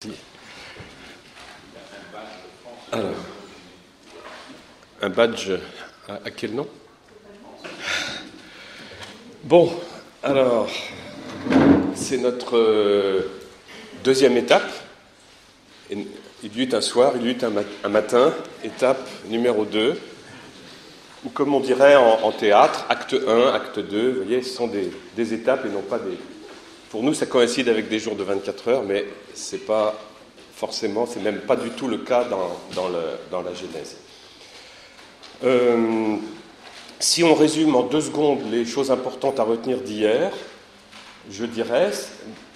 parti. Alors, un badge à quel nom? Bon, alors, c'est notre deuxième étape. Il y eut un soir, il y eut un matin, étape numéro 2, ou comme on dirait en théâtre, acte 1, acte 2, vous voyez, ce sont des étapes et non pas des... Pour nous, ça coïncide avec des jours de 24 heures, mais c'est pas forcément, c'est même pas du tout le cas dans la Genèse. Si on résume en 2 secondes les choses importantes à retenir d'hier, je dirais,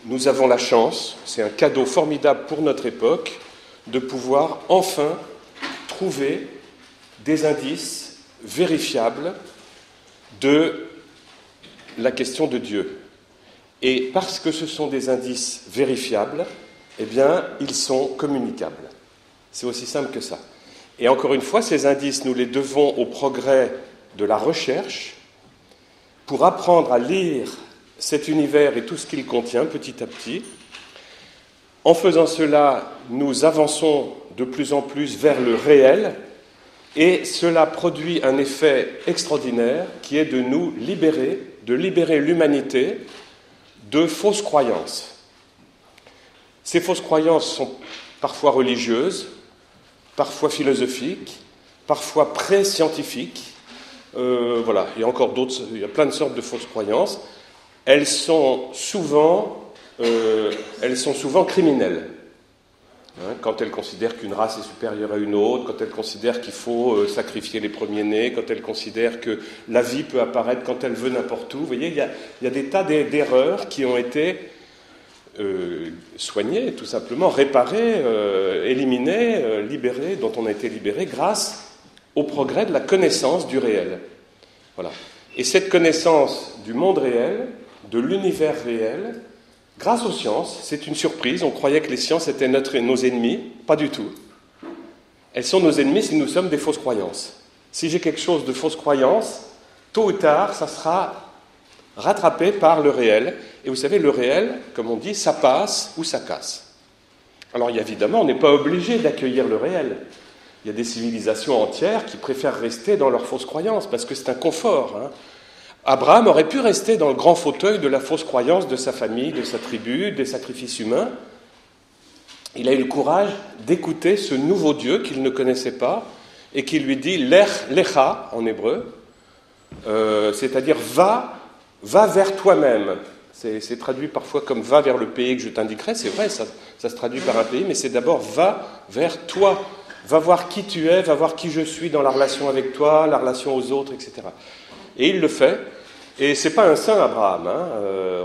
nous avons la chance, c'est un cadeau formidable pour notre époque, de pouvoir enfin trouver des indices vérifiables de la question de Dieu. Et parce que ce sont des indices vérifiables, eh bien, ils sont communicables. C'est aussi simple que ça. Et encore une fois, ces indices, nous les devons au progrès de la recherche pour apprendre à lire cet univers et tout ce qu'il contient petit à petit. En faisant cela, nous avançons de plus en plus vers le réel et cela produit un effet extraordinaire qui est de nous libérer, de libérer l'humanité de fausses croyances. Ces fausses croyances sont parfois religieuses, parfois philosophiques, parfois pré-scientifiques. Voilà, il y a encore d'autres, il y a plein de sortes de fausses croyances. Elles sont souvent criminelles. Quand elles considèrent qu'une race est supérieure à une autre, quand elles considèrent qu'il faut sacrifier les premiers-nés, quand elles considèrent que la vie peut apparaître quand elle veut n'importe où. Vous voyez, il y a des tas d'erreurs qui ont été soignées, tout simplement, réparées, éliminées, libérées, dont on a été libéré grâce au progrès de la connaissance du réel. Voilà. Et cette connaissance du monde réel, de l'univers réel, grâce aux sciences, c'est une surprise, on croyait que les sciences étaient nos ennemis, pas du tout. Elles sont nos ennemis si nous sommes des fausses croyances. Si j'ai quelque chose de fausse croyance, tôt ou tard, ça sera rattrapé par le réel. Et vous savez, le réel, comme on dit, ça passe ou ça casse. Alors évidemment, on n'est pas obligé d'accueillir le réel. Il y a des civilisations entières qui préfèrent rester dans leurs fausses croyances, parce que c'est un confort. Abraham aurait pu rester dans le grand fauteuil de la fausse croyance de sa famille, de sa tribu, des sacrifices humains. Il a eu le courage d'écouter ce nouveau Dieu qu'il ne connaissait pas et qui lui dit « lecha » en hébreu, c'est-à-dire « va vers toi-même ». C'est traduit parfois comme « va vers le pays que je t'indiquerai ». C'est vrai, ça se traduit par un pays, mais c'est d'abord « va vers toi ». Va voir qui tu es, va voir qui je suis dans la relation avec toi, la relation aux autres, etc. Et il le fait. Et c'est pas un saint, Abraham.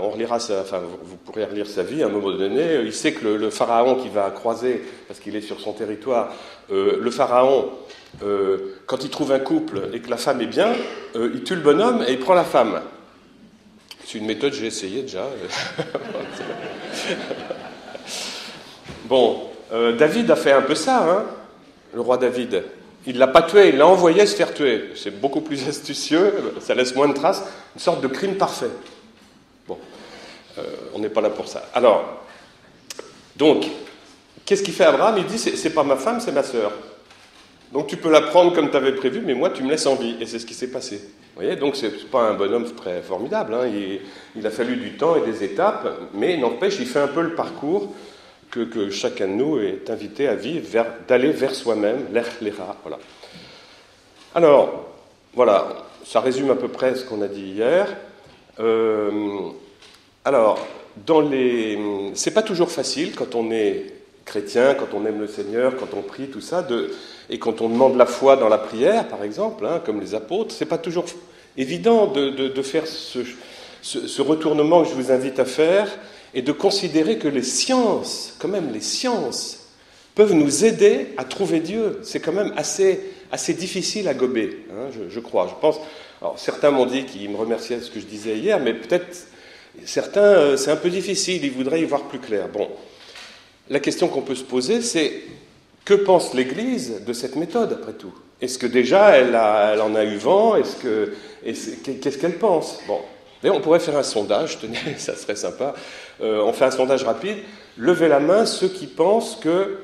On relira vous pourrez relire sa vie à un moment donné. Il sait que le pharaon qui va croiser, parce qu'il est sur son territoire, le pharaon, quand il trouve un couple et que la femme est bien, il tue le bonhomme et il prend la femme. C'est une méthode, j'ai essayé déjà. Bon, David a fait un peu ça, le roi David. Il ne l'a pas tué, il l'a envoyé se faire tuer. C'est beaucoup plus astucieux, ça laisse moins de traces, une sorte de crime parfait. Bon, on n'est pas là pour ça. Alors, donc, qu'est-ce qu'il fait Abraham? Il dit, c'est pas ma femme, c'est ma sœur. Donc tu peux la prendre comme tu avais prévu, mais moi tu me laisses en vie. Et c'est ce qui s'est passé. Vous voyez, donc c'est pas un bonhomme très formidable. Il a fallu du temps et des étapes, mais n'empêche, il fait un peu le parcours que chacun de nous est invité à vivre, d'aller vers soi-même, l'era, voilà. Alors, voilà, ça résume à peu près ce qu'on a dit hier. Alors, c'est pas toujours facile quand on est chrétien, quand on aime le Seigneur, quand on prie, tout ça, et quand on demande la foi dans la prière, par exemple, comme les apôtres, c'est pas toujours évident de faire ce retournement que je vous invite à faire, et de considérer que les sciences, quand même les sciences, peuvent nous aider à trouver Dieu. C'est quand même assez difficile à gober, je crois. Je pense. Alors certains m'ont dit qu'ils me remerciaient de ce que je disais hier, mais peut-être certains, c'est un peu difficile, ils voudraient y voir plus clair. Bon, la question qu'on peut se poser, c'est que pense l'Église de cette méthode, après tout? Est-ce que déjà elle en a eu vent? Qu'est-ce qu'elle pense? Bon. D'ailleurs, on pourrait faire un sondage, tenez, ça serait sympa. On fait un sondage rapide. Levez la main ceux qui pensent que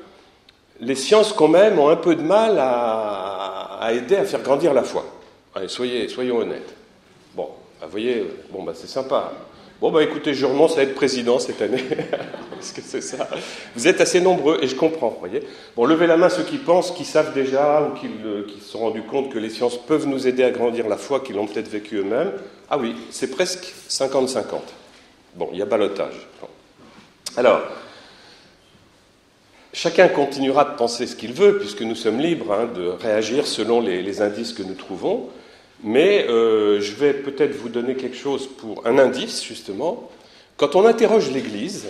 les sciences qu'on même ont un peu de mal à aider à faire grandir la foi. Allez, soyons honnêtes. Bon, vous voyez, c'est sympa. Bon, écoutez, je renonce à être président cette année, parce que c'est ça. Vous êtes assez nombreux, et je comprends, vous voyez. Bon, levez la main ceux qui pensent, qui savent déjà, ou qui se sont rendus compte que les sciences peuvent nous aider à grandir la foi, qui l'ont peut-être vécu eux-mêmes. Ah oui, c'est presque 50-50. Bon, il y a ballottage. Bon. Alors, chacun continuera de penser ce qu'il veut, puisque nous sommes libres de réagir selon les indices que nous trouvons. Mais je vais peut-être vous donner quelque chose pour un indice, justement. Quand on interroge l'Église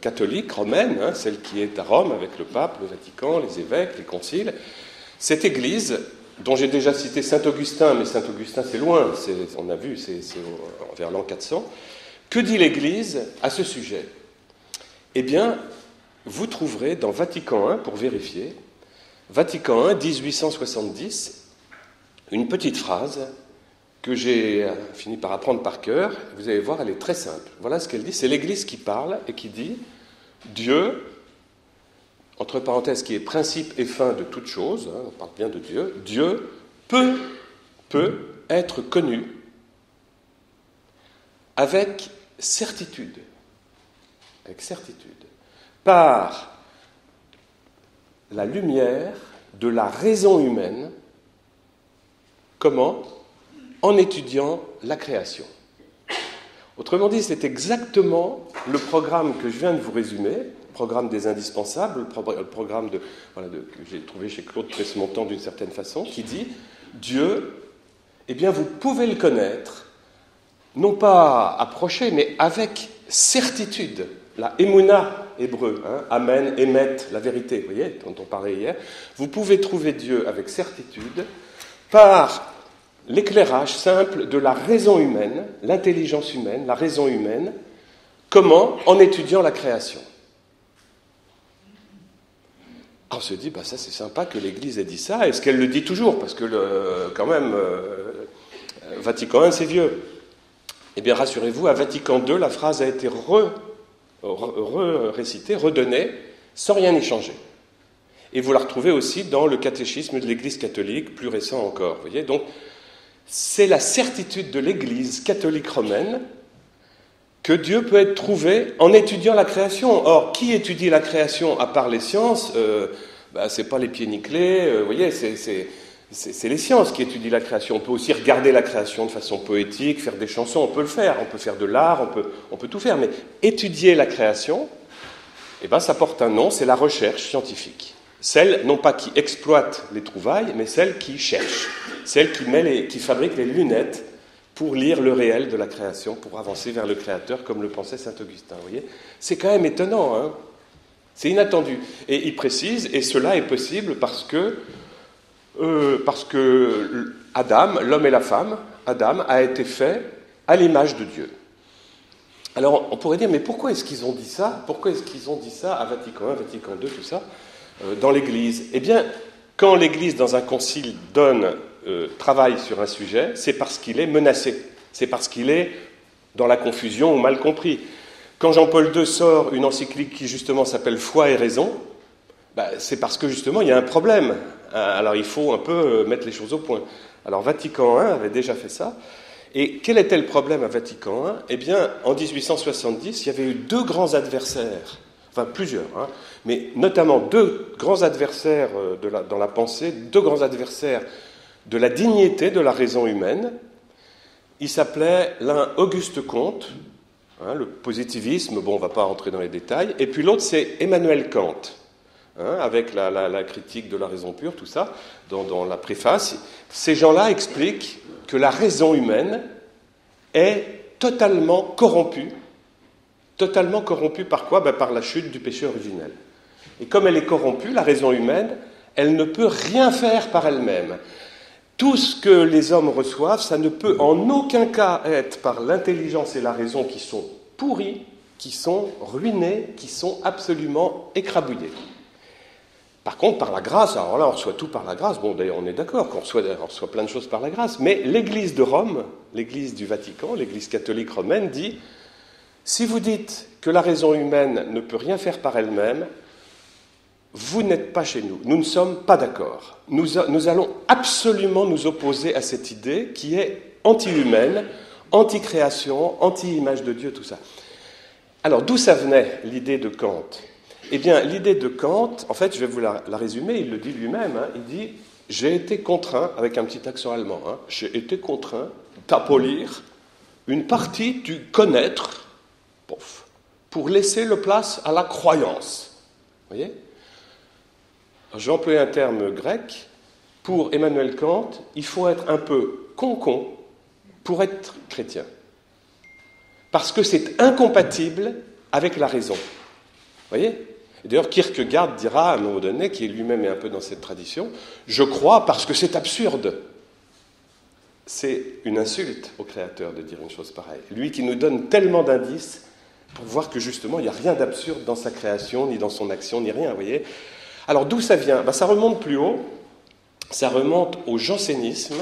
catholique romaine, celle qui est à Rome avec le pape, le Vatican, les évêques, les conciles, cette Église, dont j'ai déjà cité Saint-Augustin, mais Saint-Augustin c'est loin, on a vu, c'est vers l'an 400, que dit l'Église à ce sujet? Eh bien, vous trouverez dans Vatican I, pour vérifier, Vatican I, 1870, une petite phrase que j'ai fini par apprendre par cœur. Vous allez voir, elle est très simple. Voilà ce qu'elle dit. C'est l'Église qui parle et qui dit « Dieu, entre parenthèses, qui est principe et fin de toute chose, on parle bien de Dieu, Dieu peut être connu avec certitude, par la lumière de la raison humaine. Comment? En étudiant la création. Autrement dit, c'est exactement le programme que je viens de vous résumer, le programme des indispensables, le programme que j'ai trouvé chez Claude Tresmontant d'une certaine façon, qui dit Dieu, eh bien, vous pouvez le connaître, non pas approcher, mais avec certitude. La émouna hébreu, amen, émet, la vérité, vous voyez, dont on parlait hier. Vous pouvez trouver Dieu avec certitude par l'éclairage simple de la raison humaine, l'intelligence humaine, la raison humaine. Comment? En étudiant la création. Alors on se dit, ça c'est sympa que l'Église ait dit ça. Est-ce qu'elle le dit toujours? Parce que quand même, Vatican I c'est vieux. Eh bien rassurez-vous, à Vatican II, la phrase a été récitée, redonnée, sans rien y changer. Et vous la retrouvez aussi dans le catéchisme de l'Église catholique, plus récent encore. Vous voyez, donc, c'est la certitude de l'Église catholique romaine que Dieu peut être trouvé en étudiant la création. Or, qui étudie la création à part les sciences? C'est pas les pieds nickelés, vous voyez, c'est les sciences qui étudient la création. On peut aussi regarder la création de façon poétique, faire des chansons, on peut le faire, on peut faire de l'art, on peut tout faire. Mais étudier la création, ça porte un nom, c'est la recherche scientifique. Celle, non pas qui exploite les trouvailles, mais celle qui cherche, celle qui fabrique les lunettes pour lire le réel de la création, pour avancer vers le Créateur, comme le pensait Saint-Augustin. Vous voyez, c'est quand même étonnant, c'est inattendu. Et il précise, et cela est possible parce que Adam, l'homme et la femme, Adam a été fait à l'image de Dieu. Alors, on pourrait dire, mais pourquoi est-ce qu'ils ont dit ça? Pourquoi est-ce qu'ils ont dit ça à Vatican I, Vatican II, tout ça, dans l'Église? Eh bien, quand l'Église, dans un concile, travaille sur un sujet, c'est parce qu'il est menacé. C'est parce qu'il est dans la confusion ou mal compris. Quand Jean-Paul II sort une encyclique qui, justement, s'appelle « Foi et raison », c'est parce que, justement, il y a un problème. Alors, il faut un peu mettre les choses au point. Alors, Vatican I avait déjà fait ça. Et quel était le problème à Vatican I? Eh bien, en 1870, il y avait eu deux grands adversaires, enfin plusieurs, mais notamment deux grands adversaires dans la pensée, deux grands adversaires de la dignité de la raison humaine. Il s'appelait l'un Auguste Comte, le positivisme, on ne va pas rentrer dans les détails, et puis l'autre c'est Emmanuel Kant, avec la critique de la raison pure, tout ça, dans la préface. Ces gens-là expliquent que la raison humaine est totalement corrompue. Totalement corrompue par quoi? Par la chute du péché originel. Et comme elle est corrompue, la raison humaine, elle ne peut rien faire par elle-même. Tout ce que les hommes reçoivent, ça ne peut en aucun cas être par l'intelligence et la raison qui sont pourries, qui sont ruinées, qui sont absolument écrabouillées. Par contre, par la grâce, alors là, on reçoit tout par la grâce. Bon, d'ailleurs, on est d'accord qu'on reçoit plein de choses par la grâce, mais l'Église de Rome l'Église du Vatican, l'Église catholique romaine, dit « Si vous dites que la raison humaine ne peut rien faire par elle-même, vous n'êtes pas chez nous. Nous ne sommes pas d'accord. Nous allons absolument nous opposer à cette idée qui est anti-humaine, anti-création, anti-image de Dieu, tout ça. » Alors, d'où ça venait, l'idée de Kant ? Eh bien, l'idée de Kant, en fait, je vais vous la résumer, il le dit lui-même, il dit « J'ai été contraint, avec un petit accent allemand, j'ai été contraint d'abolir une partie du connaître, pour laisser le place à la croyance. » Vous voyez ? Je vais employer un terme grec. Pour Emmanuel Kant, il faut être un peu con pour être chrétien. Parce que c'est incompatible avec la raison. Vous voyez ? Et d'ailleurs, Kierkegaard dira à un moment donné, qui lui-même est un peu dans cette tradition, « Je crois parce que c'est absurde ». C'est une insulte au Créateur de dire une chose pareille. Lui qui nous donne tellement d'indices pour voir que justement, il n'y a rien d'absurde dans sa création, ni dans son action, ni rien, vous voyez ? Alors, d'où ça vient ? Ça remonte plus haut, ça remonte au jansénisme.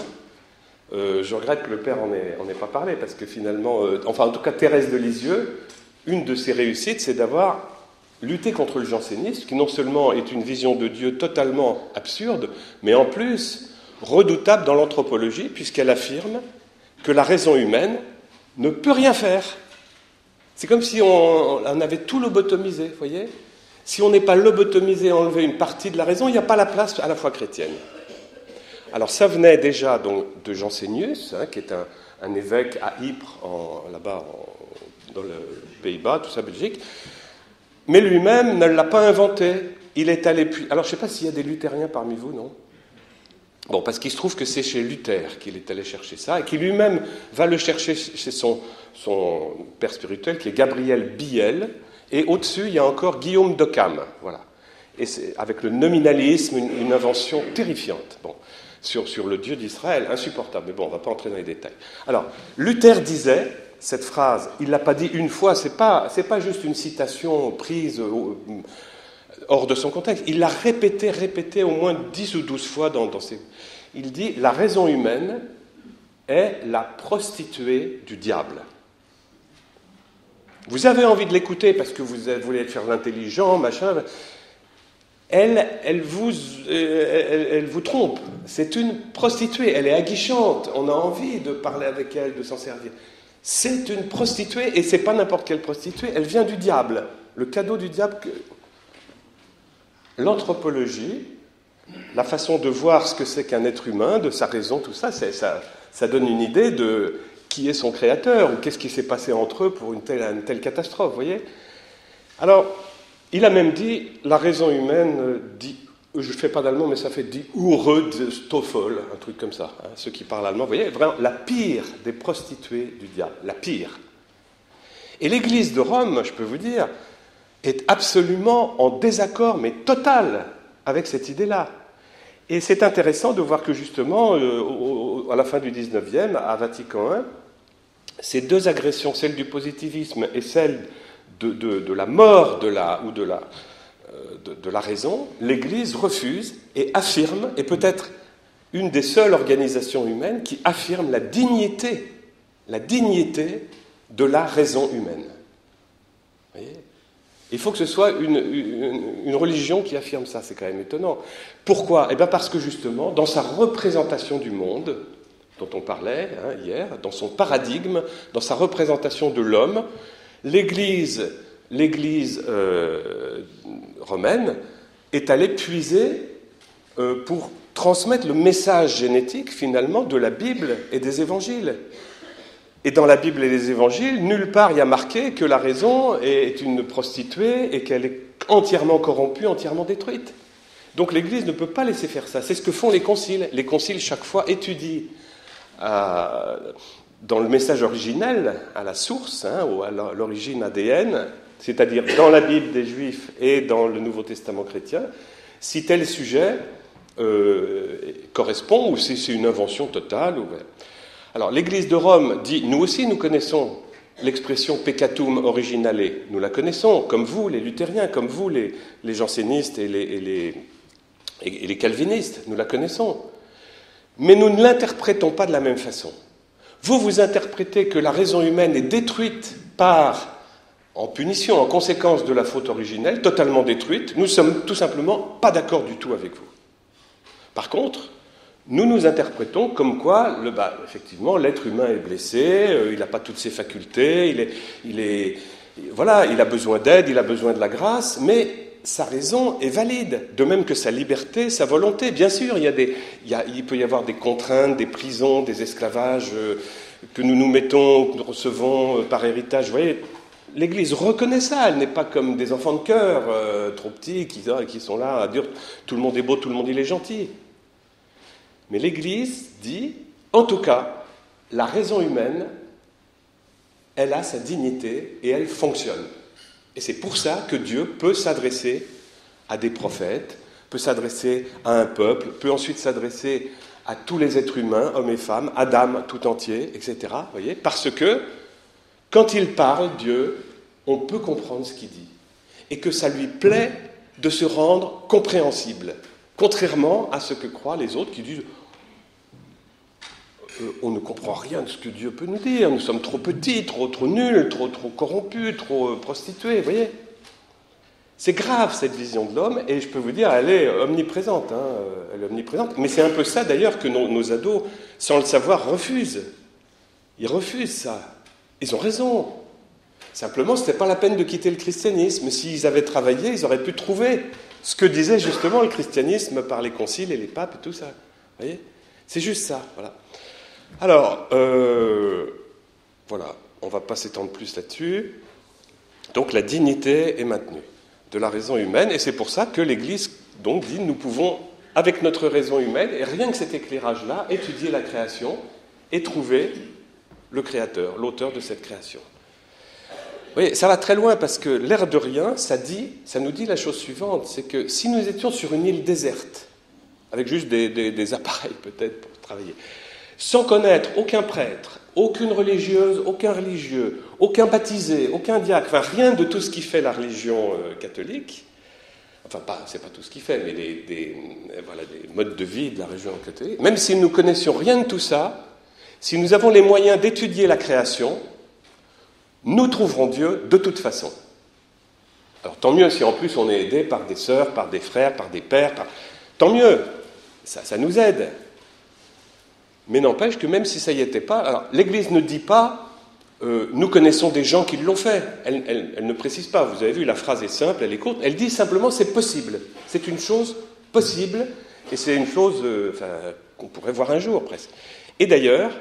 Je regrette que le père en ait pas parlé, parce que finalement, en tout cas, Thérèse de Lisieux, une de ses réussites, c'est d'avoir lutté contre le jansénisme, qui non seulement est une vision de Dieu totalement absurde, mais en plus redoutable dans l'anthropologie, puisqu'elle affirme que la raison humaine ne peut rien faire. C'est comme si on avait tout lobotomisé, vous voyez ? Si on n'est pas lobotomisé, enlever une partie de la raison, il n'y a pas la place à la foi chrétienne. Alors ça venait déjà donc, de Jansénius, qui est un évêque à Ypres, là-bas dans le Pays-Bas, tout ça, Belgique, mais lui-même ne l'a pas inventé. Il est allé puis. Alors je ne sais pas s'il y a des luthériens parmi vous, non ? Bon, parce qu'il se trouve que c'est chez Luther qu'il est allé chercher ça, et qui lui-même va le chercher chez son père spirituel, qui est Gabriel Biel. Et au-dessus, il y a encore Guillaume d'Occam, voilà. Et c'est avec le nominalisme, une invention terrifiante, sur le Dieu d'Israël, insupportable. Mais bon, on ne va pas entrer dans les détails. Alors, Luther disait, cette phrase, il ne l'a pas dit une fois, c'est pas juste une citation prise hors de son contexte, il l'a répété au moins 10 ou 12 fois dans ses... Il dit, la raison humaine est la prostituée du diable. Vous avez envie de l'écouter parce que vous voulez faire l'intelligent, machin. Elle vous trompe. C'est une prostituée. Elle est aguichante. On a envie de parler avec elle, de s'en servir. C'est une prostituée, et c'est pas n'importe quelle prostituée. Elle vient du diable. Le cadeau du diable. L'anthropologie, la façon de voir ce que c'est qu'un être humain, de sa raison, tout ça, ça donne une idée de qui est son créateur, ou qu'est-ce qui s'est passé entre eux pour une telle catastrophe, vous voyez ? Alors, il a même dit, la raison humaine dit, je ne fais pas d'allemand, mais ça fait dit Urtestoffel, un truc comme ça, ceux qui parlent allemand, vous voyez, vraiment la pire des prostituées du diable, la pire. Et l'Église de Rome, je peux vous dire, est absolument en désaccord, mais total, avec cette idée-là. Et c'est intéressant de voir que justement, à la fin du XIXe, à Vatican I, ces deux agressions, celle du positivisme et celle de la mort de la raison, l'Église refuse et affirme, et peut-être une des seules organisations humaines qui affirme la dignité de la raison humaine. Vous voyez ? Il faut que ce soit une religion qui affirme ça, c'est quand même étonnant. Pourquoi ? Eh bien parce que justement, dans sa représentation du monde, dont on parlait hier, dans son paradigme, dans sa représentation de l'homme, l'Église romaine est allée puiser pour transmettre le message génétique, finalement, de la Bible et des évangiles. Et dans la Bible et les évangiles, nulle part il y a marqué que la raison est une prostituée et qu'elle est entièrement corrompue, entièrement détruite. Donc l'Église ne peut pas laisser faire ça. C'est ce que font les conciles. Les conciles, chaque fois, étudient dans le message originel, à la source, ou à l'origine ADN, c'est-à-dire dans la Bible des Juifs et dans le Nouveau Testament chrétien, si tel sujet correspond ou si c'est une invention totale. Alors, l'Église de Rome dit, nous aussi, nous connaissons l'expression peccatum originale. Nous la connaissons, comme vous, les luthériens, comme vous, les jansénistes et les calvinistes, nous la connaissons. Mais nous ne l'interprétons pas de la même façon. Vous interprétez que la raison humaine est détruite en punition, en conséquence de la faute originelle, totalement détruite. Nous ne sommes tout simplement pas d'accord du tout avec vous. Par contre, nous interprétons comme quoi, effectivement, l'être humain est blessé, il n'a pas toutes ses facultés, il a besoin d'aide, il a besoin de la grâce, mais sa raison est valide, de même que sa liberté, sa volonté. Bien sûr, il peut y avoir des contraintes, des prisons, des esclavages que nous mettons, que nous recevons par héritage. Vous voyez, l'Église reconnaît ça, elle n'est pas comme des enfants de cœur trop petits qui sont là à dire tout le monde est beau, tout le monde il est gentil. Mais l'Église dit, en tout cas, la raison humaine, elle a sa dignité et elle fonctionne. Et c'est pour ça que Dieu peut s'adresser à des prophètes, peut s'adresser à un peuple, peut ensuite s'adresser à tous les êtres humains, hommes et femmes, Adam tout entier, etc. Voyez, parce que quand il parle, Dieu, on peut comprendre ce qu'il dit. Et que ça lui plaît de se rendre compréhensible. Contrairement à ce que croient les autres qui disent on ne comprend rien de ce que Dieu peut nous dire, nous sommes trop petits, trop nuls, trop corrompus, trop prostitués, vous voyez. C'est grave cette vision de l'homme, et je peux vous dire, elle est omniprésente, elle est omniprésente. Mais c'est un peu ça d'ailleurs que nos ados, sans le savoir, refusent. Ils refusent ça. Ils ont raison. Simplement, ce n'était pas la peine de quitter le christianisme. S'ils avaient travaillé, ils auraient pu trouver ce que disait justement le christianisme par les conciles et les papes et tout ça. Vous voyez ? C'est juste ça, voilà. Alors, voilà, on ne va pas s'étendre plus là-dessus. Donc la dignité est maintenue de la raison humaine, et c'est pour ça que l'Église donc dit nous pouvons, avec notre raison humaine, et rien que cet éclairage-là, étudier la création et trouver le Créateur, l'auteur de cette création. Vous voyez, ça va très loin parce que l'air de rien, ça nous dit la chose suivante, c'est que si nous étions sur une île déserte, avec juste des appareils peut-être pour travailler, sans connaître aucun prêtre, aucune religieuse, aucun religieux, aucun baptisé, aucun diacre, enfin rien de tout ce qui fait la religion catholique, enfin c'est pas tout ce qui fait, mais des modes de vie de la religion catholique, même si nous ne connaissions rien de tout ça, si nous avons les moyens d'étudier la création, nous trouverons Dieu de toute façon. Alors tant mieux si en plus on est aidé par des sœurs, par des frères, par des pères, tant mieux, ça nous aide. Mais n'empêche que même si ça y était pas, alors l'Église ne dit pas nous connaissons des gens qui l'ont fait. Elle ne précise pas. Vous avez vu, la phrase est simple, elle est courte. Elle dit simplement c'est possible. C'est une chose possible et c'est une chose qu'on pourrait voir un jour presque. Et d'ailleurs,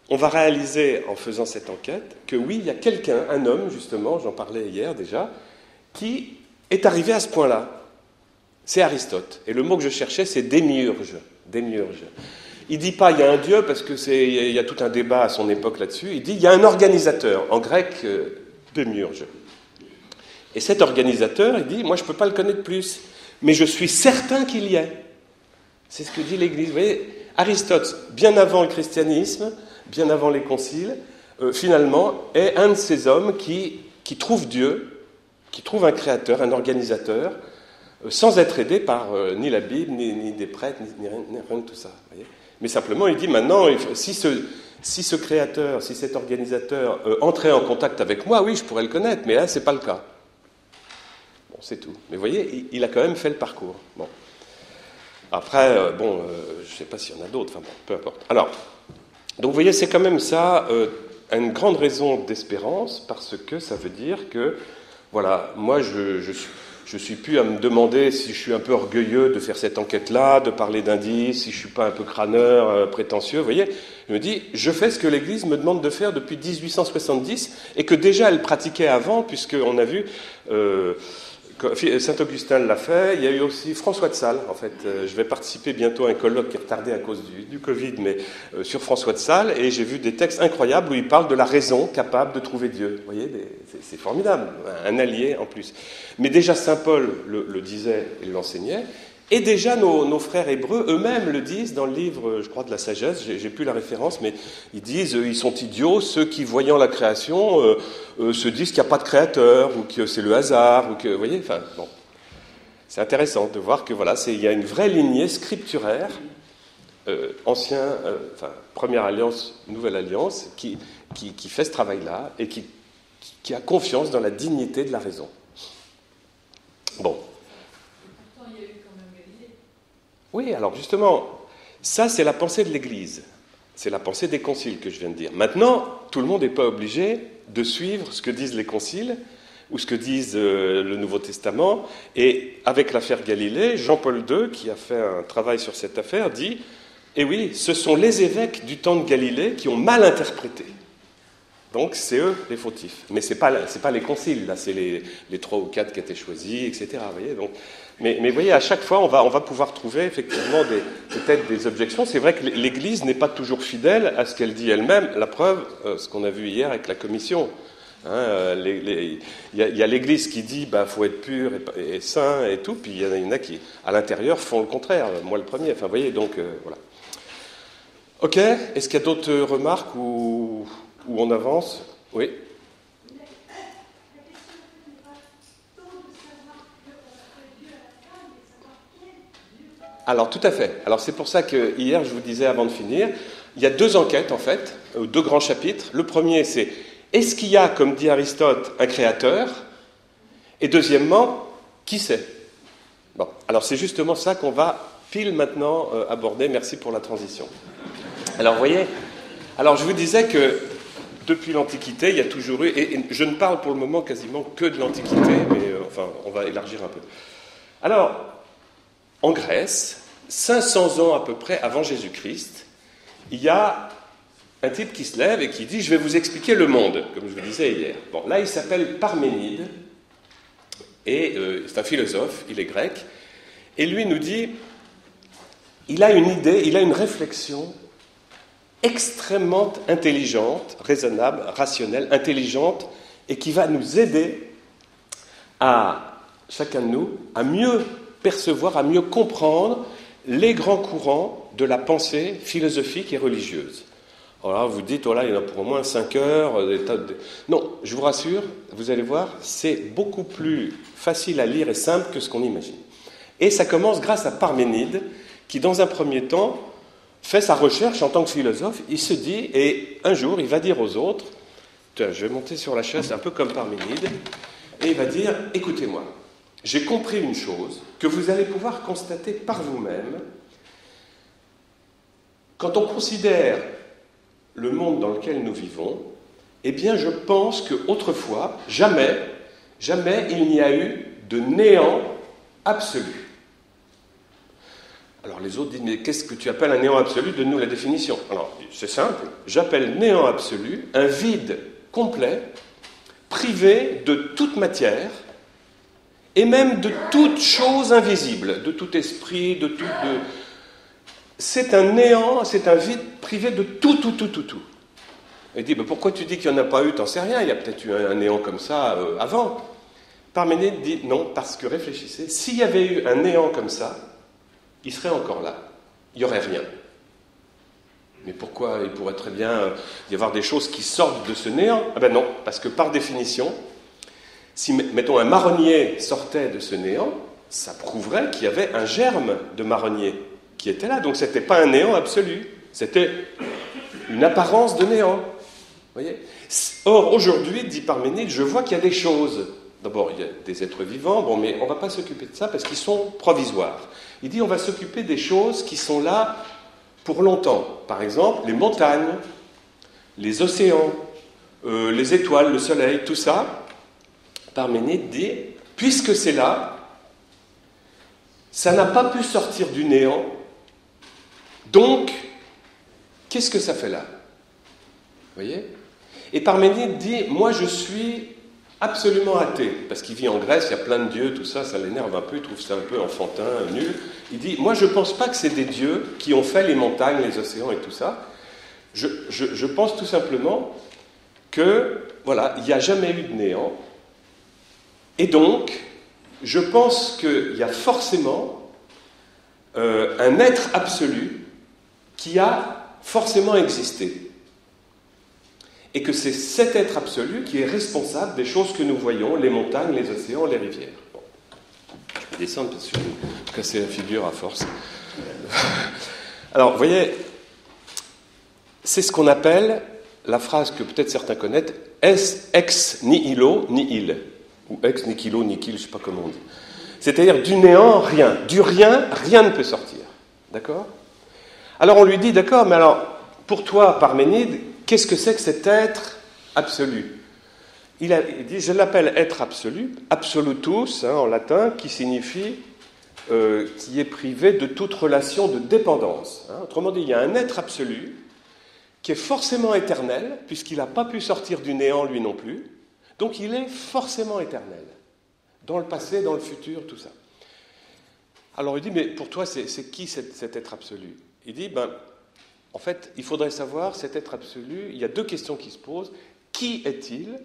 on va réaliser en faisant cette enquête que oui, il y a quelqu'un, un homme justement, j'en parlais hier déjà, qui est arrivé à ce point-là. C'est Aristote. Et le mot que je cherchais, c'est démiurge. Démiurge. Il ne dit pas il y a un Dieu, parce qu'il y a tout un débat à son époque là-dessus. Il dit il y a un organisateur, en grec, démiurge. Et cet organisateur, il dit moi je ne peux pas le connaître plus, mais je suis certain qu'il y est. C'est ce que dit l'Église. Vous voyez, Aristote, bien avant le christianisme, bien avant les conciles, finalement, est un de ces hommes qui trouve Dieu, qui trouve un créateur, un organisateur, sans être aidé par ni la Bible, ni des prêtres, ni rien de tout ça. Vous voyez. Mais simplement, il dit maintenant, si ce créateur, si cet organisateur entrait en contact avec moi, oui, je pourrais le connaître, mais là, ce n'est pas le cas. Bon, c'est tout. Mais vous voyez, il a quand même fait le parcours. Bon. Après, je ne sais pas s'il y en a d'autres, enfin bon, peu importe. Alors, donc vous voyez, c'est quand même ça une grande raison d'espérance, parce que ça veut dire que, voilà, moi, je suis plus à me demander si je suis un peu orgueilleux de faire cette enquête-là, de parler d'indices, si je suis pas un peu crâneur, prétentieux, vous voyez. Je me dis, je fais ce que l'Église me demande de faire depuis 1870, et que déjà elle pratiquait avant, puisqu'on a vu, Saint-Augustin l'a fait, il y a eu aussi François de Sales, en fait. Je vais participer bientôt à un colloque qui est retardé à cause du Covid, mais sur François de Sales, et j'ai vu des textes incroyables où il parle de la raison capable de trouver Dieu. Vous voyez, c'est formidable, un allié en plus. Mais déjà Saint Paul le disait et l'enseignait, et déjà nos frères hébreux eux-mêmes le disent dans le livre, je crois, de la sagesse, j'ai plus la référence, mais ils disent, ils sont idiots, ceux qui, voyant la création, se disent qu'il n'y a pas de créateur, ou que c'est le hasard, ou que, vous voyez, enfin, bon. C'est intéressant de voir que, voilà, il y a une vraie lignée scripturaire Première Alliance, Nouvelle Alliance, qui fait ce travail-là et qui a confiance dans la dignité de la raison. Bon. Pourtant, il y a eu quand même Galilée. Oui, alors justement, ça c'est la pensée de l'Église. C'est la pensée des conciles que je viens de dire. Maintenant, tout le monde n'est pas obligé de suivre ce que disent les conciles ou ce que disent le Nouveau Testament. Et avec l'affaire Galilée, Jean-Paul II, qui a fait un travail sur cette affaire, dit « Eh oui, ce sont les évêques du temps de Galilée qui ont mal interprété. Donc c'est eux les fautifs. Mais ce n'est pas les conciles, là, c'est les 3 ou 4 qui étaient choisis, etc. » Vous voyez, donc, mais vous voyez, à chaque fois, on va pouvoir trouver effectivement peut-être des objections. C'est vrai que l'Église n'est pas toujours fidèle à ce qu'elle dit elle-même. La preuve, ce qu'on a vu hier avec la commission. Il y a l'Église qui dit faut être pur et saint et tout, puis il y en a qui, à l'intérieur, font le contraire. Moi le premier. Enfin, vous voyez, donc voilà. Ok, est-ce qu'il y a d'autres remarques ou on avance? Oui. Alors, tout à fait. Alors, c'est pour ça que hier, je vous disais avant de finir, il y a 2 enquêtes, en fait, 2 grands chapitres. Le premier, c'est est-ce qu'il y a, comme dit Aristote, un créateur? Et deuxièmement, qui c'est? Bon, alors c'est justement ça qu'on va pile maintenant aborder. Merci pour la transition. Alors, vous voyez, alors je vous disais que depuis l'Antiquité, il y a toujours eu, et je ne parle pour le moment quasiment que de l'Antiquité, mais on va élargir un peu. Alors, en Grèce, 500 ans à peu près avant Jésus-Christ, il y a un type qui se lève et qui dit « Je vais vous expliquer le monde », comme je vous disais hier. Bon, là, il s'appelle Parménide, et c'est un philosophe, il est grec, et lui nous dit « Il a une idée, il a une réflexion extrêmement intelligente, raisonnable, rationnelle, intelligente, et qui va nous aider à, chacun de nous, à mieux percevoir, à mieux comprendre les grands courants de la pensée philosophique et religieuse. » Alors là, vous dites, oh là, il y en a pour au moins 5 heures. Non, je vous rassure, vous allez voir, c'est beaucoup plus facile à lire et simple que ce qu'on imagine. Et ça commence grâce à Parménide, qui, dans un premier temps, fait sa recherche en tant que philosophe. Il se dit, et un jour, il va dire aux autres, je vais monter sur la chaise un peu comme Parménide, et il va dire, écoutez-moi, j'ai compris une chose que vous allez pouvoir constater par vous-même. Quand on considère le monde dans lequel nous vivons, eh bien, je pense qu'autrefois, jamais il n'y a eu de néant absolu. Alors les autres disent, mais qu'est-ce que tu appelles un néant absolu? Donne-nous la définition. Alors, c'est simple, j'appelle néant absolu un vide complet, privé de toute matière, et même de toute chose invisible, de tout esprit, de tout... C'est un néant, c'est un vide privé de tout. Il dit, pourquoi tu dis qu'il n'y en a pas eu? T'en sais rien, il y a peut-être eu un néant comme ça avant. Parménide dit, non, parce que réfléchissez, s'il y avait eu un néant comme ça, il serait encore là, il n'y aurait rien. Mais pourquoi? Il pourrait très bien y avoir des choses qui sortent de ce néant. Ah ben non, parce que par définition, si, mettons, un marronnier sortait de ce néant, ça prouverait qu'il y avait un germe de marronnier qui était là. Donc ce n'était pas un néant absolu, c'était une apparence de néant. Voyez. Or, aujourd'hui, dit Parménide, je vois qu'il y a des choses. D'abord, il y a des êtres vivants, mais on ne va pas s'occuper de ça parce qu'ils sont provisoires. Il dit on va s'occuper des choses qui sont là pour longtemps. Par exemple, les montagnes, les océans, les étoiles, le soleil, tout ça. Parménide dit, puisque c'est là, ça n'a pas pu sortir du néant, donc, qu'est-ce que ça fait là? Vous voyez? Et Parménide dit, moi je suis absolument athée, parce qu'il vit en Grèce, il y a plein de dieux, tout ça, ça l'énerve un peu, il trouve ça un peu enfantin, nul. Il dit, moi je ne pense pas que c'est des dieux qui ont fait les montagnes, les océans et tout ça. Je pense tout simplement que, voilà, il n'y a jamais eu de néant, et donc, je pense qu'il y a forcément un être absolu qui a forcément existé. Et que c'est cet être absolu qui est responsable des choses que nous voyons, les montagnes, les océans, les rivières. Bon. Je vais descendre parce que je vais me casser la figure à force. Alors, vous voyez, c'est ce qu'on appelle, la phrase que peut-être certains connaissent, ex nihilo nihil, ou ex nihilo nihil, je ne sais pas comment on dit. C'est-à-dire du néant, rien. Du rien, rien ne peut sortir. D'accord ? Alors on lui dit, d'accord, mais alors, pour toi, Parménide, qu'est-ce que c'est que cet être absolu ? Il dit, je l'appelle être absolu, absolutus, en latin, qui signifie qui est privé de toute relation de dépendance. Autrement dit, il y a un être absolu qui est forcément éternel, puisqu'il n'a pas pu sortir du néant lui non plus, donc il est forcément éternel, dans le passé, dans le futur, tout ça. Alors il dit, mais pour toi, c'est qui cet être absolu ? Il dit, en fait, il faudrait savoir, cet être absolu, il y a deux questions qui se posent. Qui est-il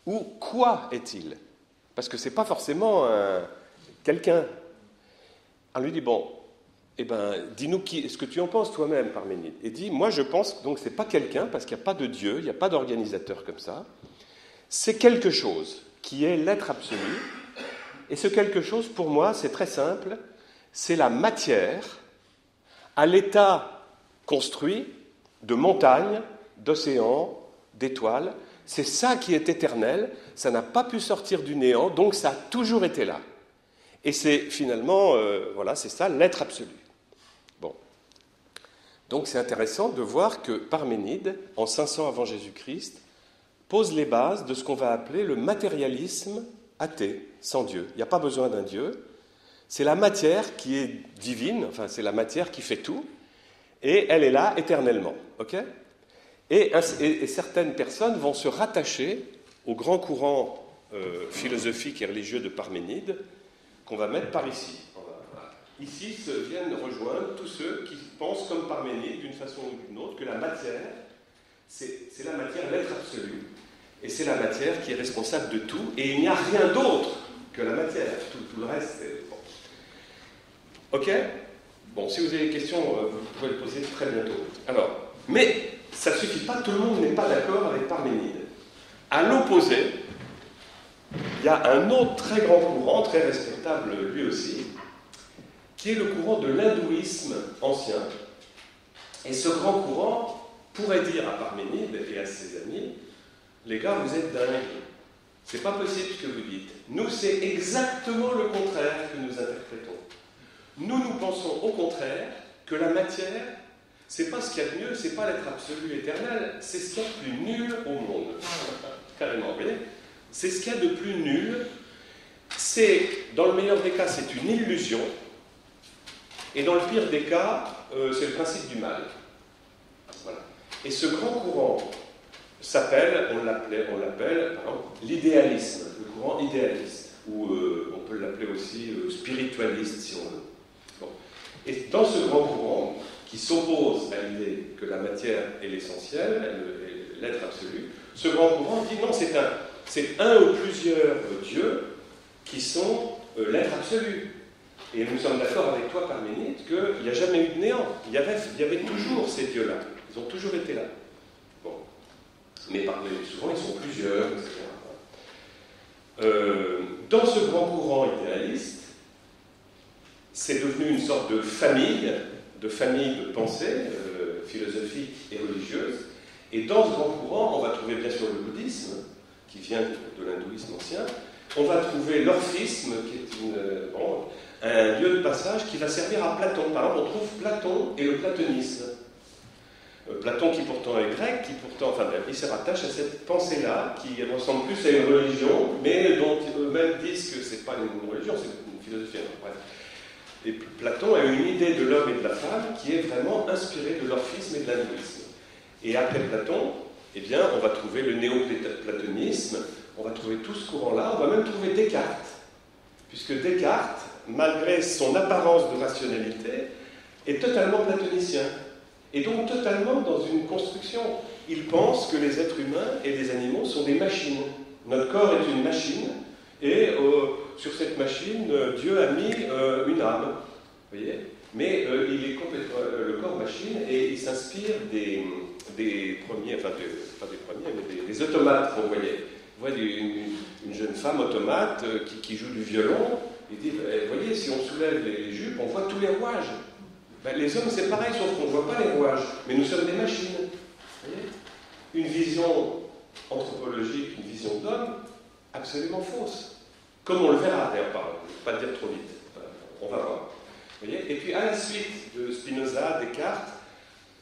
ou quoi est-il ? Parce que ce n'est pas forcément quelqu'un. Alors lui dit, bon, dis-nous ce que tu en penses toi-même, Parménide. Et dit, moi je pense, donc ce n'est pas quelqu'un, parce qu'il n'y a pas de Dieu, il n'y a pas d'organisateur comme ça. C'est quelque chose qui est l'être absolu. Et ce quelque chose, pour moi, c'est très simple, c'est la matière à l'état construit de montagnes, d'océans, d'étoiles. C'est ça qui est éternel, ça n'a pas pu sortir du néant, donc ça a toujours été là. Et c'est finalement, c'est ça, l'être absolu. Bon. Donc c'est intéressant de voir que Parménide, en 500 avant Jésus-Christ, pose les bases de ce qu'on va appeler le matérialisme athée, sans Dieu. Il n'y a pas besoin d'un Dieu. C'est la matière qui est divine, enfin c'est la matière qui fait tout, et elle est là éternellement. Okay ? Et certaines personnes vont se rattacher au grand courant philosophique et religieux de Parménide, qu'on va mettre par ici. Ici viennent rejoindre tous ceux qui pensent comme Parménide, d'une façon ou d'une autre, que la matière, c'est la matière, l'être absolu. Et c'est la matière qui est responsable de tout, et il n'y a rien d'autre que la matière. Tout le reste, c'est... Bon. Ok ? Bon, si vous avez des questions, vous pouvez les poser très bientôt. Alors, mais ça ne suffit pas, tout le monde n'est pas d'accord avec Parménide. À l'opposé, il y a un autre très grand courant, très respectable lui aussi, qui est le courant de l'hindouisme ancien. Et ce grand courant pourrait dire à Parménide et à ses amis, les gars, vous êtes dingues. C'est pas possible ce que vous dites. Nous, c'est exactement le contraire que nous interprétons. Nous pensons au contraire que la matière, c'est pas ce qu'il y a de mieux, c'est pas l'être absolu éternel, c'est ce qu'il y a de plus nul au monde. Carrément, vous voyez ? C'est ce qu'il y a de plus nul. C'est, dans le meilleur des cas, c'est une illusion. Et dans le pire des cas, c'est le principe du mal. Voilà. Et ce grand courant s'appelle, on l'appelle, par exemple, l'idéalisme, le courant idéaliste, ou on peut l'appeler aussi spiritualiste, si on veut. Bon. Et dans ce grand courant, qui s'oppose à l'idée que la matière est l'essentiel, l'être absolu, ce grand courant dit non, c'est un ou plusieurs dieux qui sont l'être absolu. Et nous sommes d'accord avec toi, Parménide, qu'il n'y a jamais eu de néant. Il y avait toujours ces dieux-là. Ils ont toujours été là. Bon. Mais souvent, ils sont plusieurs, etc. Dans ce grand courant idéaliste, c'est devenu une sorte de famille de pensée philosophique et religieuse. Et dans ce grand courant, on va trouver bien sûr le bouddhisme, qui vient de l'hindouisme ancien. On va trouver l'orphisme, qui est un lieu de passage qui va servir à Platon. Par exemple, on trouve Platon et le platonisme. Platon qui pourtant est grec, il se rattache à cette pensée-là, qui ressemble plus à une religion, mais dont eux-mêmes disent que c'est pas une religion, c'est une philosophie. Bref. Et Platon a une idée de l'homme et de la femme qui est vraiment inspirée de l'orphisme et de l'hindouisme. Et après Platon, on va trouver le néo-platonisme, on va trouver tout ce courant-là, on va même trouver Descartes, puisque Descartes, malgré son apparence de rationalité, est totalement platonicien. Et donc totalement dans une construction. Il pense que les êtres humains et les animaux sont des machines. Notre corps est une machine, et sur cette machine, Dieu a mis une âme. Vous voyez ? Mais il est complètement le corps machine, et il s'inspire des premiers, pas des premiers, mais des automates qu'on voyait. Vous voyez une jeune femme automate qui joue du violon, il dit, vous voyez, si on soulève les jupes, on voit tous les rouages. Ben, les hommes, c'est pareil, sauf qu'on ne voit pas les rouages, mais nous sommes des machines. Vous voyez ? Une vision anthropologique, une vision d'homme, absolument fausse. Comme on le verra, d'ailleurs, pas dire trop vite. On va voir. Vous voyez ? Et puis, à la suite de Spinoza, Descartes,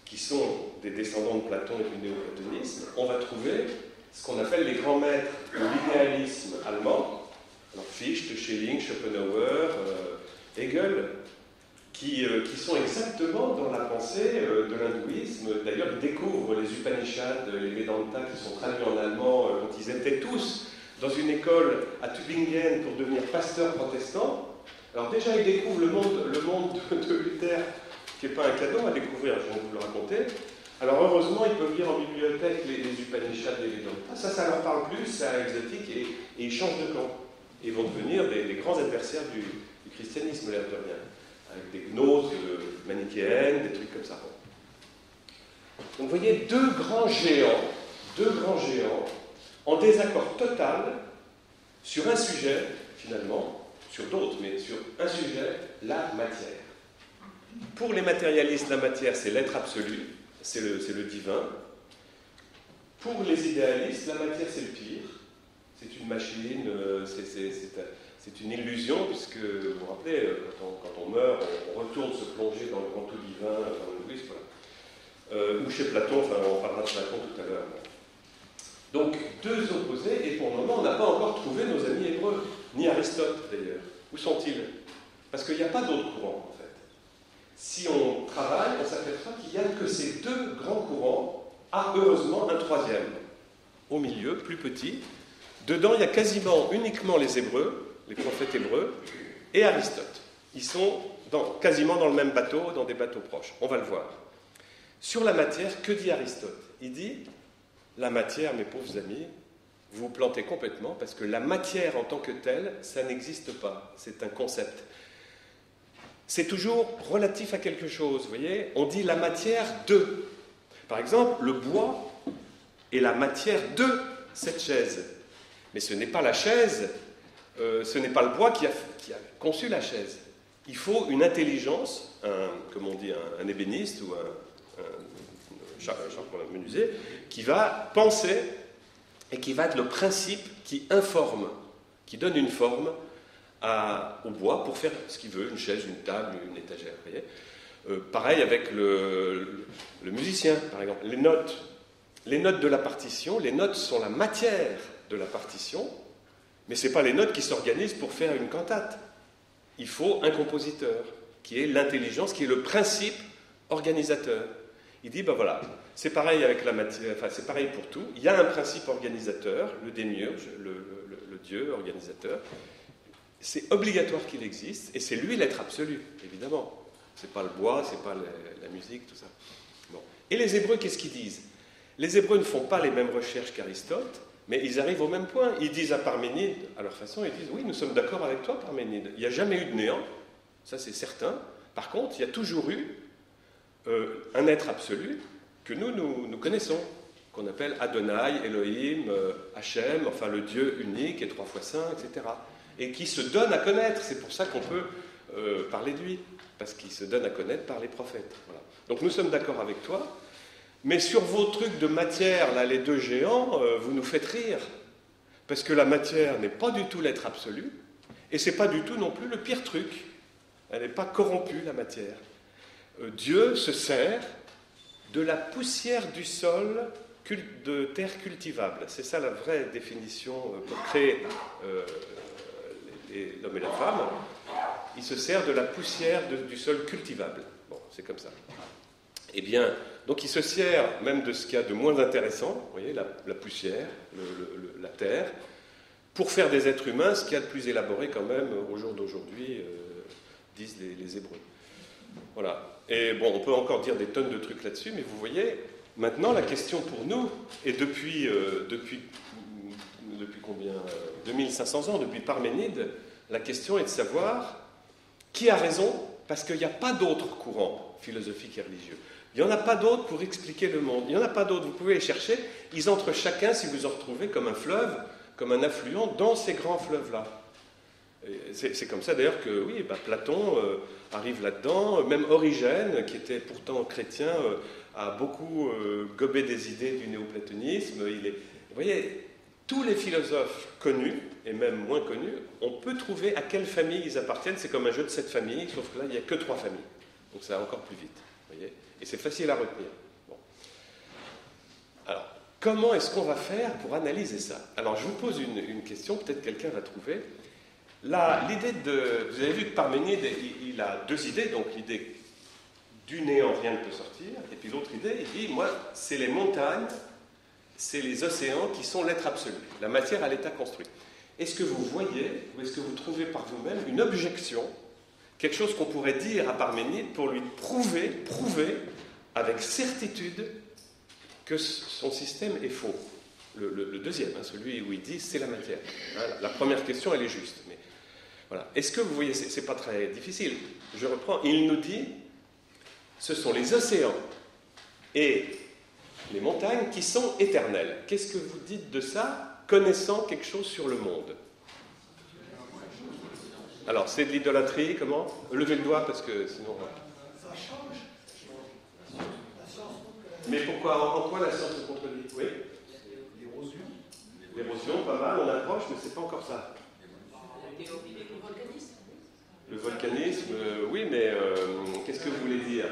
qui sont des descendants de Platon et du néoplatonisme, on va trouver ce qu'on appelle les grands maîtres de l'idéalisme allemand, alors Fichte, Schelling, Schopenhauer, Hegel, qui sont exactement dans la pensée de l'hindouisme. D'ailleurs, ils découvrent les Upanishads, les Vedanta qui sont traduits en allemand, dont ils étaient tous dans une école à Tübingen pour devenir pasteurs protestants. Alors déjà, ils découvrent le monde de Luther, qui n'est pas un cadeau à découvrir, je vais vous le raconter. Alors heureusement, ils peuvent lire en bibliothèque les Upanishads et les Vedanta. Ça leur parle plus, c'est exotique, et ils changent de camp. Ils vont devenir des grands adversaires du christianisme, l'air de rien, avec des gnoses manichéennes, des trucs comme ça. Donc vous voyez, deux grands géants, en désaccord total sur un sujet, finalement, sur d'autres, mais sur un sujet, la matière. Pour les matérialistes, la matière, c'est l'être absolu, c'est le divin. Pour les idéalistes, la matière, c'est le pire. C'est une machine, c'est une illusion, puisque, vous vous rappelez, quand on meurt, on retourne se plonger dans le grand tout divin, dans le bouddhisme, voilà. Ou chez Platon, enfin on parlera de Platon tout à l'heure. Donc, deux opposés, et pour le moment, on n'a pas encore trouvé nos amis hébreux, ni Aristote d'ailleurs. Où sont-ils? Parce qu'il n'y a pas d'autres courants, en fait. Si on travaille, on s'aperçoit qu'il n'y a que ces deux grands courants, heureusement un troisième, au milieu, plus petit. Dedans, il y a quasiment uniquement les Hébreux, les prophètes hébreux, et Aristote. Ils sont quasiment dans le même bateau, dans des bateaux proches. On va le voir. Sur la matière, que dit Aristote? Il dit, la matière, mes pauvres amis, vous vous plantez complètement, parce que la matière en tant que telle, ça n'existe pas. C'est un concept. C'est toujours relatif à quelque chose, vous voyez? On dit la matière de. Par exemple, le bois est la matière de cette chaise. Mais ce n'est pas la chaise, ce n'est pas le bois qui a conçu la chaise. Il faut une intelligence, comme on dit, un ébéniste ou un menuisier, qui va penser et qui va être le principe qui informe, qui donne une forme au bois pour faire ce qu'il veut, une chaise, une table, une étagère. Vous voyez, pareil avec le musicien, par exemple. Les notes de la partition, les notes sont la matière de la partition, mais ce n'est pas les notes qui s'organisent pour faire une cantate. Il faut un compositeur, qui est l'intelligence, qui est le principe organisateur. Il dit, ben voilà, c'est pareil avec la matière, enfin c'est pareil pour tout. Il y a un principe organisateur, le démiurge, le Dieu organisateur. C'est obligatoire qu'il existe, et c'est lui l'être absolu, évidemment. C'est pas le bois, c'est pas la musique, tout ça. Bon. Et les Hébreux, qu'est-ce qu'ils disent? Les Hébreux ne font pas les mêmes recherches qu'Aristote, mais ils arrivent au même point. Ils disent à Parménide, à leur façon, ils disent, oui, nous sommes d'accord avec toi, Parménide. Il n'y a jamais eu de néant, ça c'est certain. Par contre, il y a toujours eu un être absolu que nous connaissons, qu'on appelle Adonai, Elohim, Hachem, enfin le Dieu unique et 3 fois saint, etc. Et qui se donne à connaître. C'est pour ça qu'on peut parler de lui, parce qu'il se donne à connaître par les prophètes. Voilà. Donc nous sommes d'accord avec toi, mais sur vos trucs de matière, là, les deux géants, vous nous faites rire, parce que la matière n'est pas du tout l'être absolu, et c'est pas du tout non plus le pire truc. Elle n'est pas corrompue, la matière. Dieu se sert de la poussière du sol de terre cultivable. C'est ça la vraie définition pour créer l'homme et la femme. Il se sert de la poussière du sol cultivable. Bon, c'est comme ça. Eh bien, donc il se sert même de ce qu'il y a de moins intéressant, vous voyez, la poussière, la terre, pour faire des êtres humains, ce qu'il y a de plus élaboré quand même au jour d'aujourd'hui, disent les Hébreux. Voilà. Et bon, on peut encore dire des tonnes de trucs là-dessus, mais vous voyez, maintenant la question pour nous, et depuis combien 2500 ans, depuis Parménide, la question est de savoir qui a raison, parce qu'il n'y a pas d'autres courants philosophiques et religieux. Il n'y en a pas d'autres pour expliquer le monde. Il n'y en a pas d'autres. Vous pouvez les chercher. Ils entrent chacun, si vous en retrouvez, comme un fleuve, comme un affluent, dans ces grands fleuves-là. C'est comme ça d'ailleurs que, oui, Platon arrive là-dedans, même Origène, qui était pourtant chrétien, a beaucoup gobé des idées du néoplatonisme. Vous voyez, tous les philosophes connus, et même moins connus, on peut trouver à quelle famille ils appartiennent. C'est comme un jeu de 7 familles, sauf que là, il n'y a que 3 familles. Donc ça va encore plus vite. Vous voyez, et c'est facile à retenir. Bon. Alors, comment est-ce qu'on va faire pour analyser ça? Alors, je vous pose une question, peut-être quelqu'un va trouver. Là, l'idée de... Vous avez vu que Parménide, il a 2 idées. Donc, l'idée du néant, rien ne peut sortir. Et puis l'autre idée, il dit, moi, c'est les montagnes, c'est les océans qui sont l'être absolu, la matière à l'état construit. Est-ce que vous voyez, ou est-ce que vous trouvez par vous-même une objection, quelque chose qu'on pourrait dire à Parménide pour lui prouver avec certitude que son système est faux? Le deuxième, celui où il dit c'est la matière. La première question, elle est juste. Mais voilà. Est-ce que vous voyez, c'est pas très difficile. Je reprends, il nous dit, ce sont les océans et les montagnes qui sont éternelles. Qu'est-ce que vous dites de ça, connaissant quelque chose sur le monde? Alors, c'est de l'idolâtrie, comment? Levez le doigt, parce que sinon... Ça change. Mais pourquoi, en quoi la science se contredit? Oui. L'érosion. L'érosion, pas mal, on approche, mais c'est pas encore ça. La théorie du volcanisme. Le volcanisme, oui, mais qu'est-ce que vous voulez dire?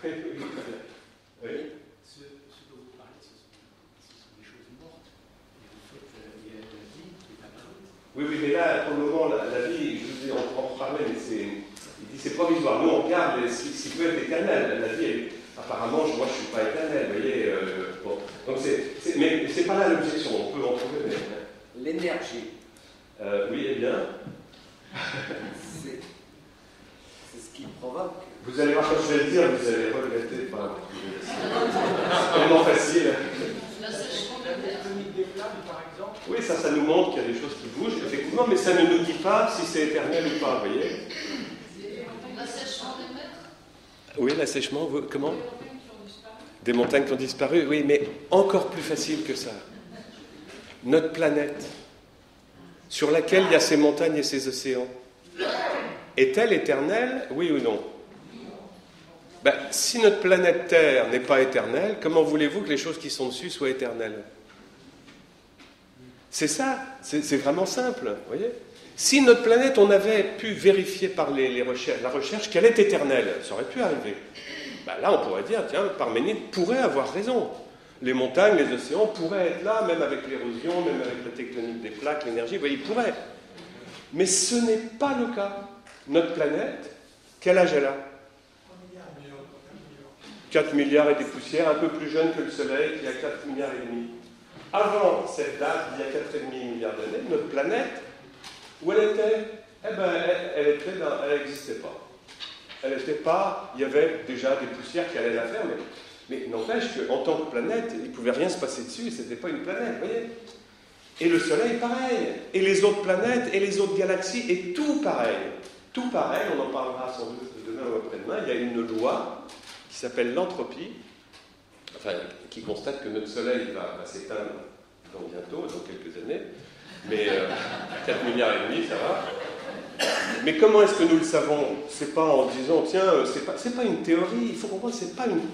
Oui. Ce dont vous parlez, ce sont des choses mortes. Et en fait, il y a la vie qui est apparue. Oui, mais là, pour le moment, la vie, je vous dis, on en parlait, mais il dit c'est provisoire. Nous, on regarde ce qui peut être éternel. La vie, apparemment, moi, je ne suis pas éternel, vous voyez. Bon. Donc, mais c'est pas là l'objection, on peut en trouver. Mais... L'énergie. Oui, eh bien. C'est ce qui provoque. Vous allez voir, quand je vais le dire, vous allez regretter. C'est tellement facile. La tectonique des flammes, par exemple. Oui, ça nous montre qu'il y a des choses qui bougent, effectivement, mais ça ne nous dit pas si c'est éternel ou pas, vous voyez. L'assèchement des mers. Oui, l'assèchement, comment? Des montagnes qui ont disparu. Des montagnes qui ont disparu, oui, mais encore plus facile que ça. Notre planète, sur laquelle il y a ces montagnes et ces océans, est-elle éternelle, oui ou non? Si notre planète Terre n'est pas éternelle, comment voulez-vous que les choses qui sont dessus soient éternelles? C'est ça, c'est vraiment simple, vous voyez. Si notre planète, on avait pu vérifier par la recherche qu'elle est éternelle, ça aurait pu arriver. Là, on pourrait dire, tiens, Parménide pourrait avoir raison. Les montagnes, les océans pourraient être là, même avec l'érosion, même avec la tectonique des plaques, l'énergie, vous voyez, ils pourraient. Mais ce n'est pas le cas. Notre planète, quel âge elle a? 4 milliards et des poussières, un peu plus jeune que le Soleil, qui a 4 milliards et demi. Avant cette date, il y a 4,5 milliards d'années, notre planète, où elle était? Elle n'existait pas. Elle n'était pas, il y avait déjà des poussières qui allaient la faire, mais n'empêche qu'en tant que planète, il ne pouvait rien se passer dessus, ce n'était pas une planète, vous voyez. Et le Soleil, pareil. Et les autres planètes, et les autres galaxies, et tout pareil. Tout pareil, on en parlera sans doute demain ou après-demain. Il y a une loi qui s'appelle l'entropie, qui constate que notre Soleil va s'éteindre bientôt, dans quelques années. Mais 4 milliards et demi, ça va. Mais comment est-ce que nous le savons? C'est pas en disant, tiens, c'est pas une théorie, il faut comprendre,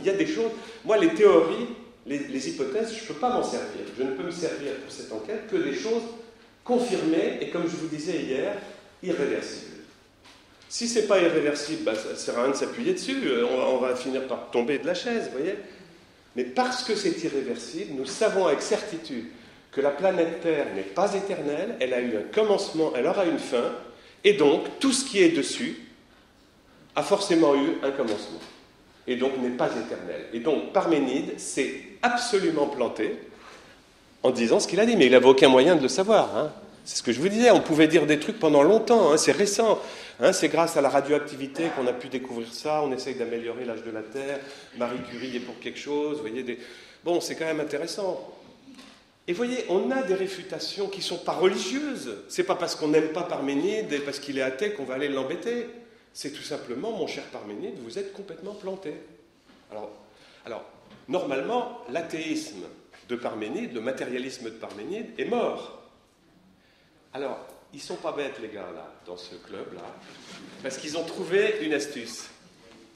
il y a des choses... Moi, les théories, les hypothèses, je ne peux pas m'en servir. Je ne peux me servir pour cette enquête que des choses confirmées et, comme je vous disais hier, irréversibles. Si ce n'est pas irréversible, ça ne sert à rien de s'appuyer dessus, on va finir par tomber de la chaise, vous voyez. Mais parce que c'est irréversible, nous savons avec certitude que la planète Terre n'est pas éternelle, elle a eu un commencement, elle aura une fin, et donc tout ce qui est dessus a forcément eu un commencement, et donc n'est pas éternel. Et donc Parménide s'est absolument planté en disant ce qu'il a dit, mais il n'avait aucun moyen de le savoir, hein. C'est ce que je vous disais, on pouvait dire des trucs pendant longtemps, hein, c'est récent. Hein, c'est grâce à la radioactivité qu'on a pu découvrir ça, on essaye d'améliorer l'âge de la Terre, Marie Curie est pour quelque chose, vous voyez, bon, c'est quand même intéressant. Et vous voyez, on a des réfutations qui ne sont pas religieuses. C'est pas parce qu'on n'aime pas Parménide et parce qu'il est athée qu'on va aller l'embêter. C'est tout simplement, mon cher Parménide, vous êtes complètement planté. Alors normalement, l'athéisme de Parménide, le matérialisme de Parménide est mort. Alors, ils sont pas bêtes, les gars, là, dans ce club-là, parce qu'ils ont trouvé une astuce.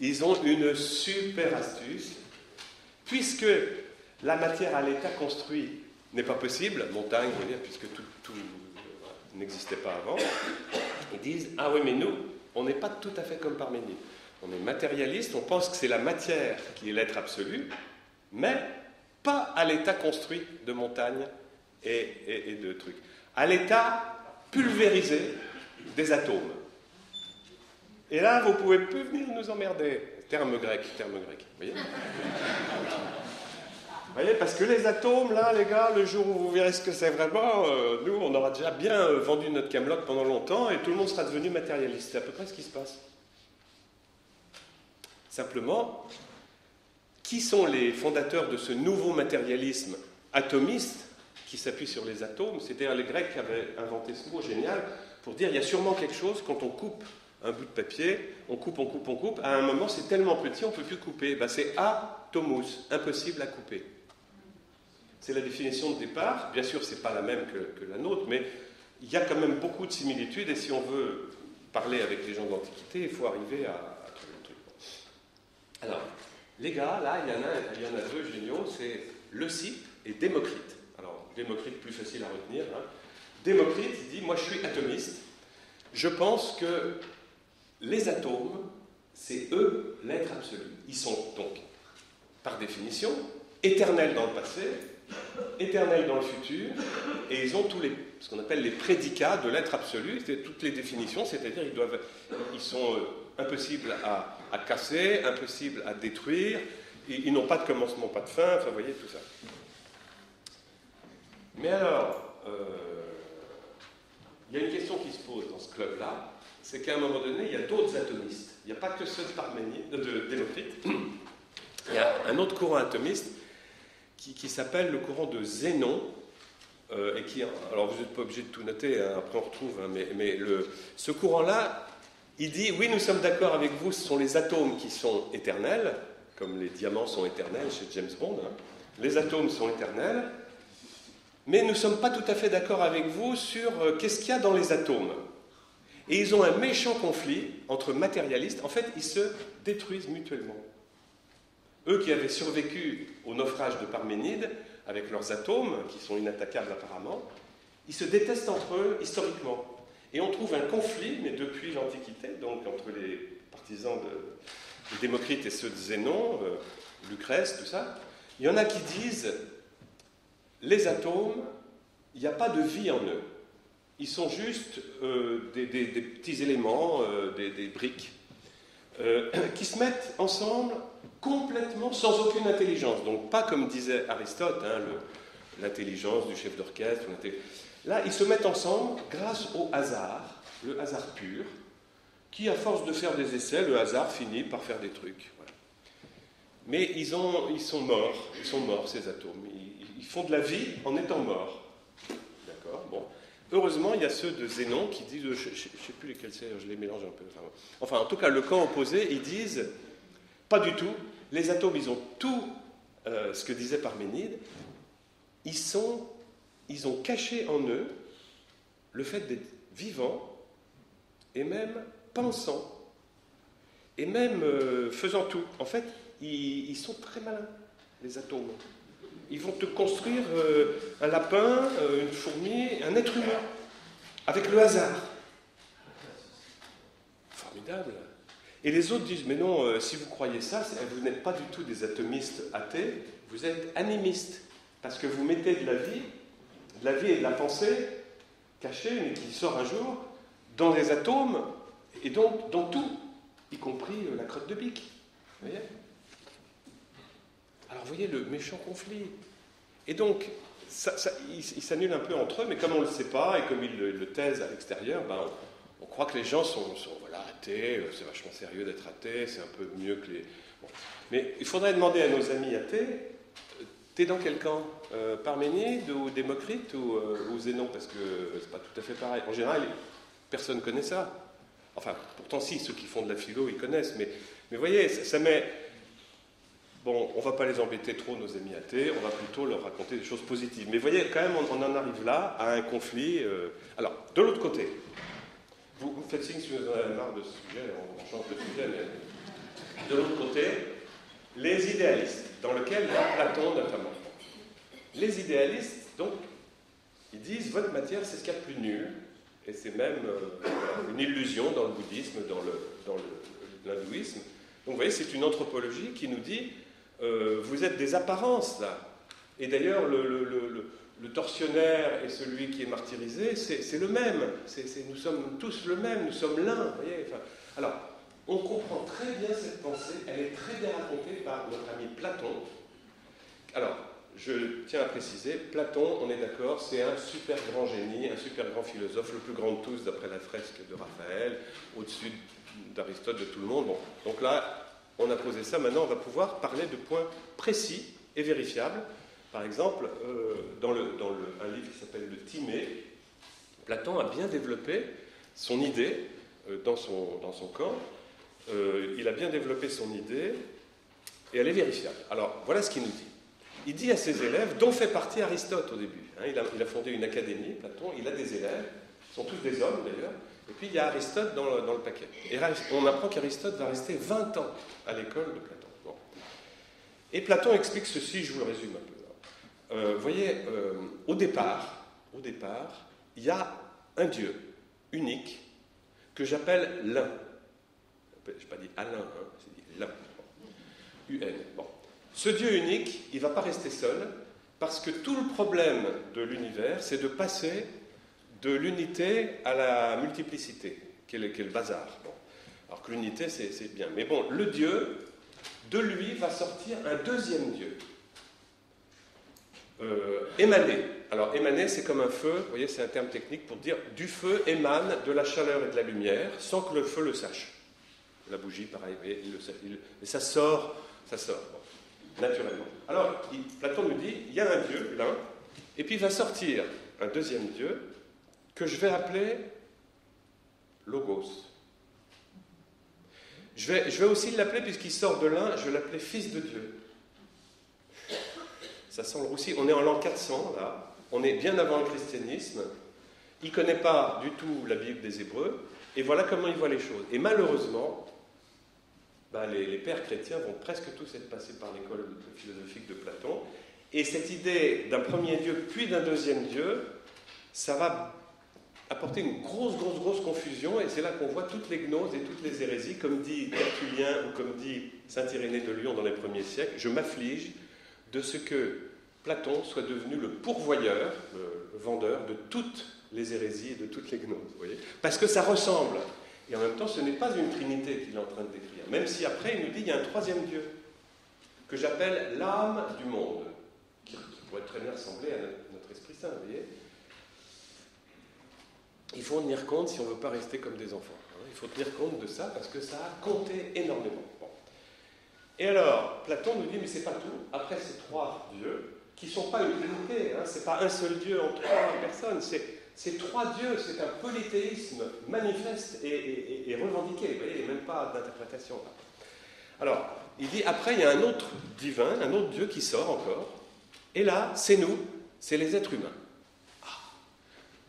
Ils ont une super astuce, puisque la matière à l'état construit n'est pas possible, montagne, je veux dire, puisque tout n'existait pas avant, ils disent, ah oui, mais nous, on n'est pas tout à fait comme Parménide. On est matérialiste, on pense que c'est la matière qui est l'être absolu, mais pas à l'état construit de montagne et de trucs. À l'état pulvérisé des atomes. Et là, vous pouvez plus venir nous emmerder. Terme grec. Vous voyez ? Vous voyez, parce que les atomes, là, les gars, le jour où vous verrez ce que c'est vraiment, nous, on aura déjà bien vendu notre camelote pendant longtemps et tout le monde sera devenu matérialiste. C'est à peu près ce qui se passe. Simplement, qui sont les fondateurs de ce nouveau matérialisme atomiste qui s'appuie sur les atomes? C'était les Grecs qui avaient inventé ce mot génial pour dire il y a sûrement quelque chose quand on coupe un bout de papier, on coupe, à un moment c'est tellement petit on ne peut plus couper. Ben, c'est atomos, impossible à couper. C'est la définition de départ. Bien sûr, ce n'est pas la même que la nôtre, mais il y a quand même beaucoup de similitudes et si on veut parler avec les gens de l'Antiquité, il faut arriver à trouver le truc. Alors, les gars, là, il y en a deux géniaux, c'est Leucippe et Démocrite. Alors, Démocrite, plus facile à retenir. Hein. Démocrite, il dit, moi je suis atomiste, je pense que les atomes, c'est eux l'être absolu. Ils sont donc, par définition, éternels dans le passé, éternels dans le futur, et ils ont tous ce qu'on appelle les prédicats de l'être absolu, c'est toutes les définitions, c'est-à-dire ils sont impossibles à casser, impossibles à détruire, ils n'ont pas de commencement, pas de fin, enfin vous voyez tout ça. Mais alors, il y a une question qui se pose dans ce club-là, c'est qu'à un moment donné, il y a d'autres atomistes. Il n'y a pas que ceux de Démocrite. Il y a un autre courant atomiste qui s'appelle le courant de Zénon, et qui, alors vous n'êtes pas obligé de tout noter, hein, après on retrouve, hein, mais ce courant-là, il dit, oui, nous sommes d'accord avec vous, ce sont les atomes qui sont éternels, comme les diamants sont éternels chez James Bond, hein. Les atomes sont éternels, mais nous ne sommes pas tout à fait d'accord avec vous sur qu'est-ce qu'il y a dans les atomes. Et ils ont un méchant conflit entre matérialistes. En fait, ils se détruisent mutuellement. Eux qui avaient survécu au naufrage de Parménide, avec leurs atomes, qui sont inattaquables apparemment, ils se détestent entre eux historiquement. Et on trouve un conflit, mais depuis l'Antiquité, donc entre les partisans de Démocrite et ceux de Zénon, Lucrèce, tout ça. Il y en a qui disent, les atomes, il n'y a pas de vie en eux. Ils sont juste des petits éléments, des briques, qui se mettent ensemble complètement sans aucune intelligence. Donc pas comme disait Aristote, hein, l'intelligence du chef d'orchestre. Là, ils se mettent ensemble grâce au hasard, le hasard pur, qui, à force de faire des essais, le hasard finit par faire des trucs. Voilà. Mais ils sont morts, ces atomes. Ils font de la vie en étant morts. D'accord, bon. Heureusement, il y a ceux de Zénon qui disent, je ne sais plus lesquels c'est, je les mélange un peu. Enfin, en tout cas, le camp opposé, ils disent, pas du tout, les atomes, ils ont tout ce que disait Parménide, ils ont caché en eux le fait d'être vivants, et même pensants, et même faisant tout. En fait, ils sont très malins, les atomes. Ils vont te construire un lapin, une fourmi, un être humain, avec le hasard. Formidable. Et les autres disent, mais non, si vous croyez ça, vous n'êtes pas du tout des atomistes athées, vous êtes animistes, parce que vous mettez de la vie et de la pensée cachée, mais qui sort un jour, dans les atomes, et donc dans tout, y compris la crotte de bique. Vous voyez ? Alors, vous voyez le méchant conflit. Et donc, ils s'annulent un peu entre eux, mais comme on ne le sait pas, et comme ils le taisent à l'extérieur, ben, on croit que les gens sont voilà, athées, c'est vachement sérieux d'être athée, c'est un peu mieux que les... Bon. Mais il faudrait demander à nos amis athées, t'es dans quel camp Parménide ou Démocrite ou Zénon? Parce que c'est pas tout à fait pareil. En général, personne ne connaît ça. Enfin, pourtant si, ceux qui font de la philo, ils connaissent, mais vous voyez, ça met... bon, on ne va pas les embêter trop, nos amis athées, on va plutôt leur raconter des choses positives. Mais vous voyez, quand même, on en arrive là à un conflit. Alors, de l'autre côté, vous faites signe si vous en avez marre de ce sujet, on change de sujet, mais de l'autre côté, les idéalistes, dans lesquels il y a Platon notamment. Les idéalistes, donc, ils disent votre matière, c'est ce qu'il y a de plus nul, et c'est même une illusion dans le bouddhisme, dans l'hindouisme. Donc, vous voyez, c'est une anthropologie qui nous dit vous êtes des apparences, là. Et d'ailleurs, le tortionnaire et celui qui est martyrisé, c'est le même. Nous sommes tous le même, nous sommes l'un. Vous voyez, enfin, alors, on comprend très bien cette pensée, elle est très bien racontée par notre ami Platon. Alors, je tiens à préciser, Platon, on est d'accord, c'est un super grand génie, un super grand philosophe, le plus grand de tous d'après la fresque de Raphaël, au-dessus d'Aristote, de tout le monde. Bon, donc là, on a posé ça, maintenant on va pouvoir parler de points précis et vérifiables. Par exemple, dans un livre qui s'appelle le Timée, Platon a bien développé son idée dans son camp. Il a bien développé son idée et elle est vérifiable. Alors, voilà ce qu'il nous dit. Il dit à ses élèves, dont fait partie Aristote au début. Il a fondé une académie, Platon, il a des élèves, ils sont tous des hommes d'ailleurs, et puis il y a Aristote dans le paquet. Et on apprend qu'Aristote va rester 20 ans à l'école de Platon. Bon. Et Platon explique ceci, je vous le résume un peu. Vous voyez, au départ, il y a un Dieu unique que j'appelle l'un. Je n'ai pas dit Alain, hein, c'est dit l'un. UN. Bon. Ce Dieu unique, il ne va pas rester seul, parce que tout le problème de l'univers, c'est de passer de l'unité à la multiplicité, qui est le bazar. Bon. Alors que l'unité, c'est bien. Mais bon, le Dieu, de lui va sortir un deuxième Dieu. Émané. Alors, émaner, c'est comme un feu, vous voyez, c'est un terme technique pour dire du feu émane de la chaleur et de la lumière, sans que le feu le sache. La bougie, pareil, vous voyez, mais ça sort. Bon, naturellement. Alors, Platon nous dit, il y a un Dieu, l'un, et puis il va sortir un deuxième Dieu, que je vais appeler Logos. Je vais aussi l'appeler, puisqu'il sort de l'un, je vais l'appeler Fils de Dieu. Ça sent le roussi. On est en l'an 400, là. On est bien avant le christianisme. Il ne connaît pas du tout la Bible des Hébreux. Et voilà comment il voit les choses. Et malheureusement, les pères chrétiens vont presque tous être passés par l'école philosophique de Platon. Et cette idée d'un premier Dieu, puis d'un deuxième Dieu, ça va apporter une grosse confusion. Et c'est là qu'on voit toutes les gnoses et toutes les hérésies. Comme dit Tertullien ou comme dit saint Irénée de Lyon dans les premiers siècles, je m'afflige de ce que Platon soit devenu le pourvoyeur, le vendeur de toutes les hérésies et de toutes les gnoses, vous voyez, parce que ça ressemble. Et en même temps, ce n'est pas une trinité qu'il est en train de décrire, même si après, il nous dit qu'il y a un troisième Dieu, que j'appelle l'âme du monde, qui pourrait très bien ressembler à notre Esprit Saint, vous voyez. Il faut en tenir compte si on ne veut pas rester comme des enfants. Il faut tenir compte de ça, parce que ça a compté énormément. Bon. Et alors, Platon nous dit, mais c'est pas tout. Après ces trois dieux, qui ne sont pas une trinité, hein, c'est pas un seul dieu en trois personnes, c'est trois dieux, c'est un polythéisme manifeste et revendiqué, vous voyez, il n'y a même pas d'interprétation. Là. Alors, il dit, après, il y a un autre divin, un autre dieu qui sort encore, et là, c'est nous, c'est les êtres humains. Ah.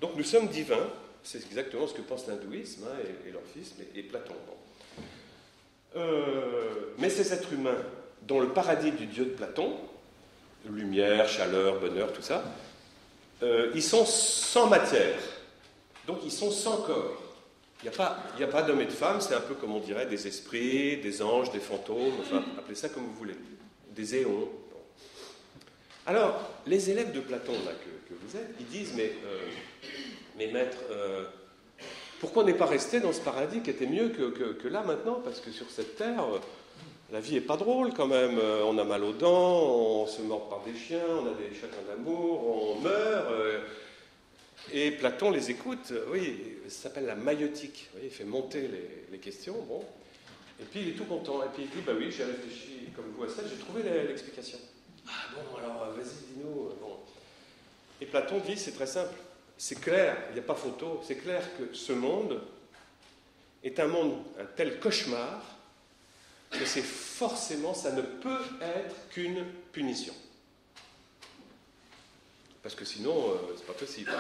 Donc nous sommes divins, c'est exactement ce que pense l'hindouisme, hein, et l'orphisme, et Platon. Bon. Mais ces êtres humains, dans le paradis du Dieu de Platon, lumière, chaleur, bonheur, tout ça, ils sont sans matière, donc ils sont sans corps. Il n'y a pas d'homme et de femme, c'est un peu comme on dirait des esprits, des anges, des fantômes, enfin, appelez ça comme vous voulez, des éons. Bon. Alors, les élèves de Platon, là, que vous êtes, ils disent, mais maître, pourquoi on n'est pas resté dans ce paradis qui était mieux que là maintenant? Parce que sur cette terre, la vie n'est pas drôle quand même. On a mal aux dents, on se mord par des chiens, on a des chagrins d'amour, on meurt. Et Platon les écoute, oui, ça s'appelle la maïeutique. Vous voyez, il fait monter les questions, bon. Et puis il est tout content. Et puis il dit, bah oui, j'ai réfléchi comme vous à ça, j'ai trouvé l'explication. Ah bon, alors vas-y, dis-nous. Bon. Et Platon dit, c'est très simple. C'est clair, il n'y a pas photo, c'est clair que ce monde est un monde, un tel cauchemar, que c'est forcément, ça ne peut être qu'une punition. Parce que sinon, c'est pas possible.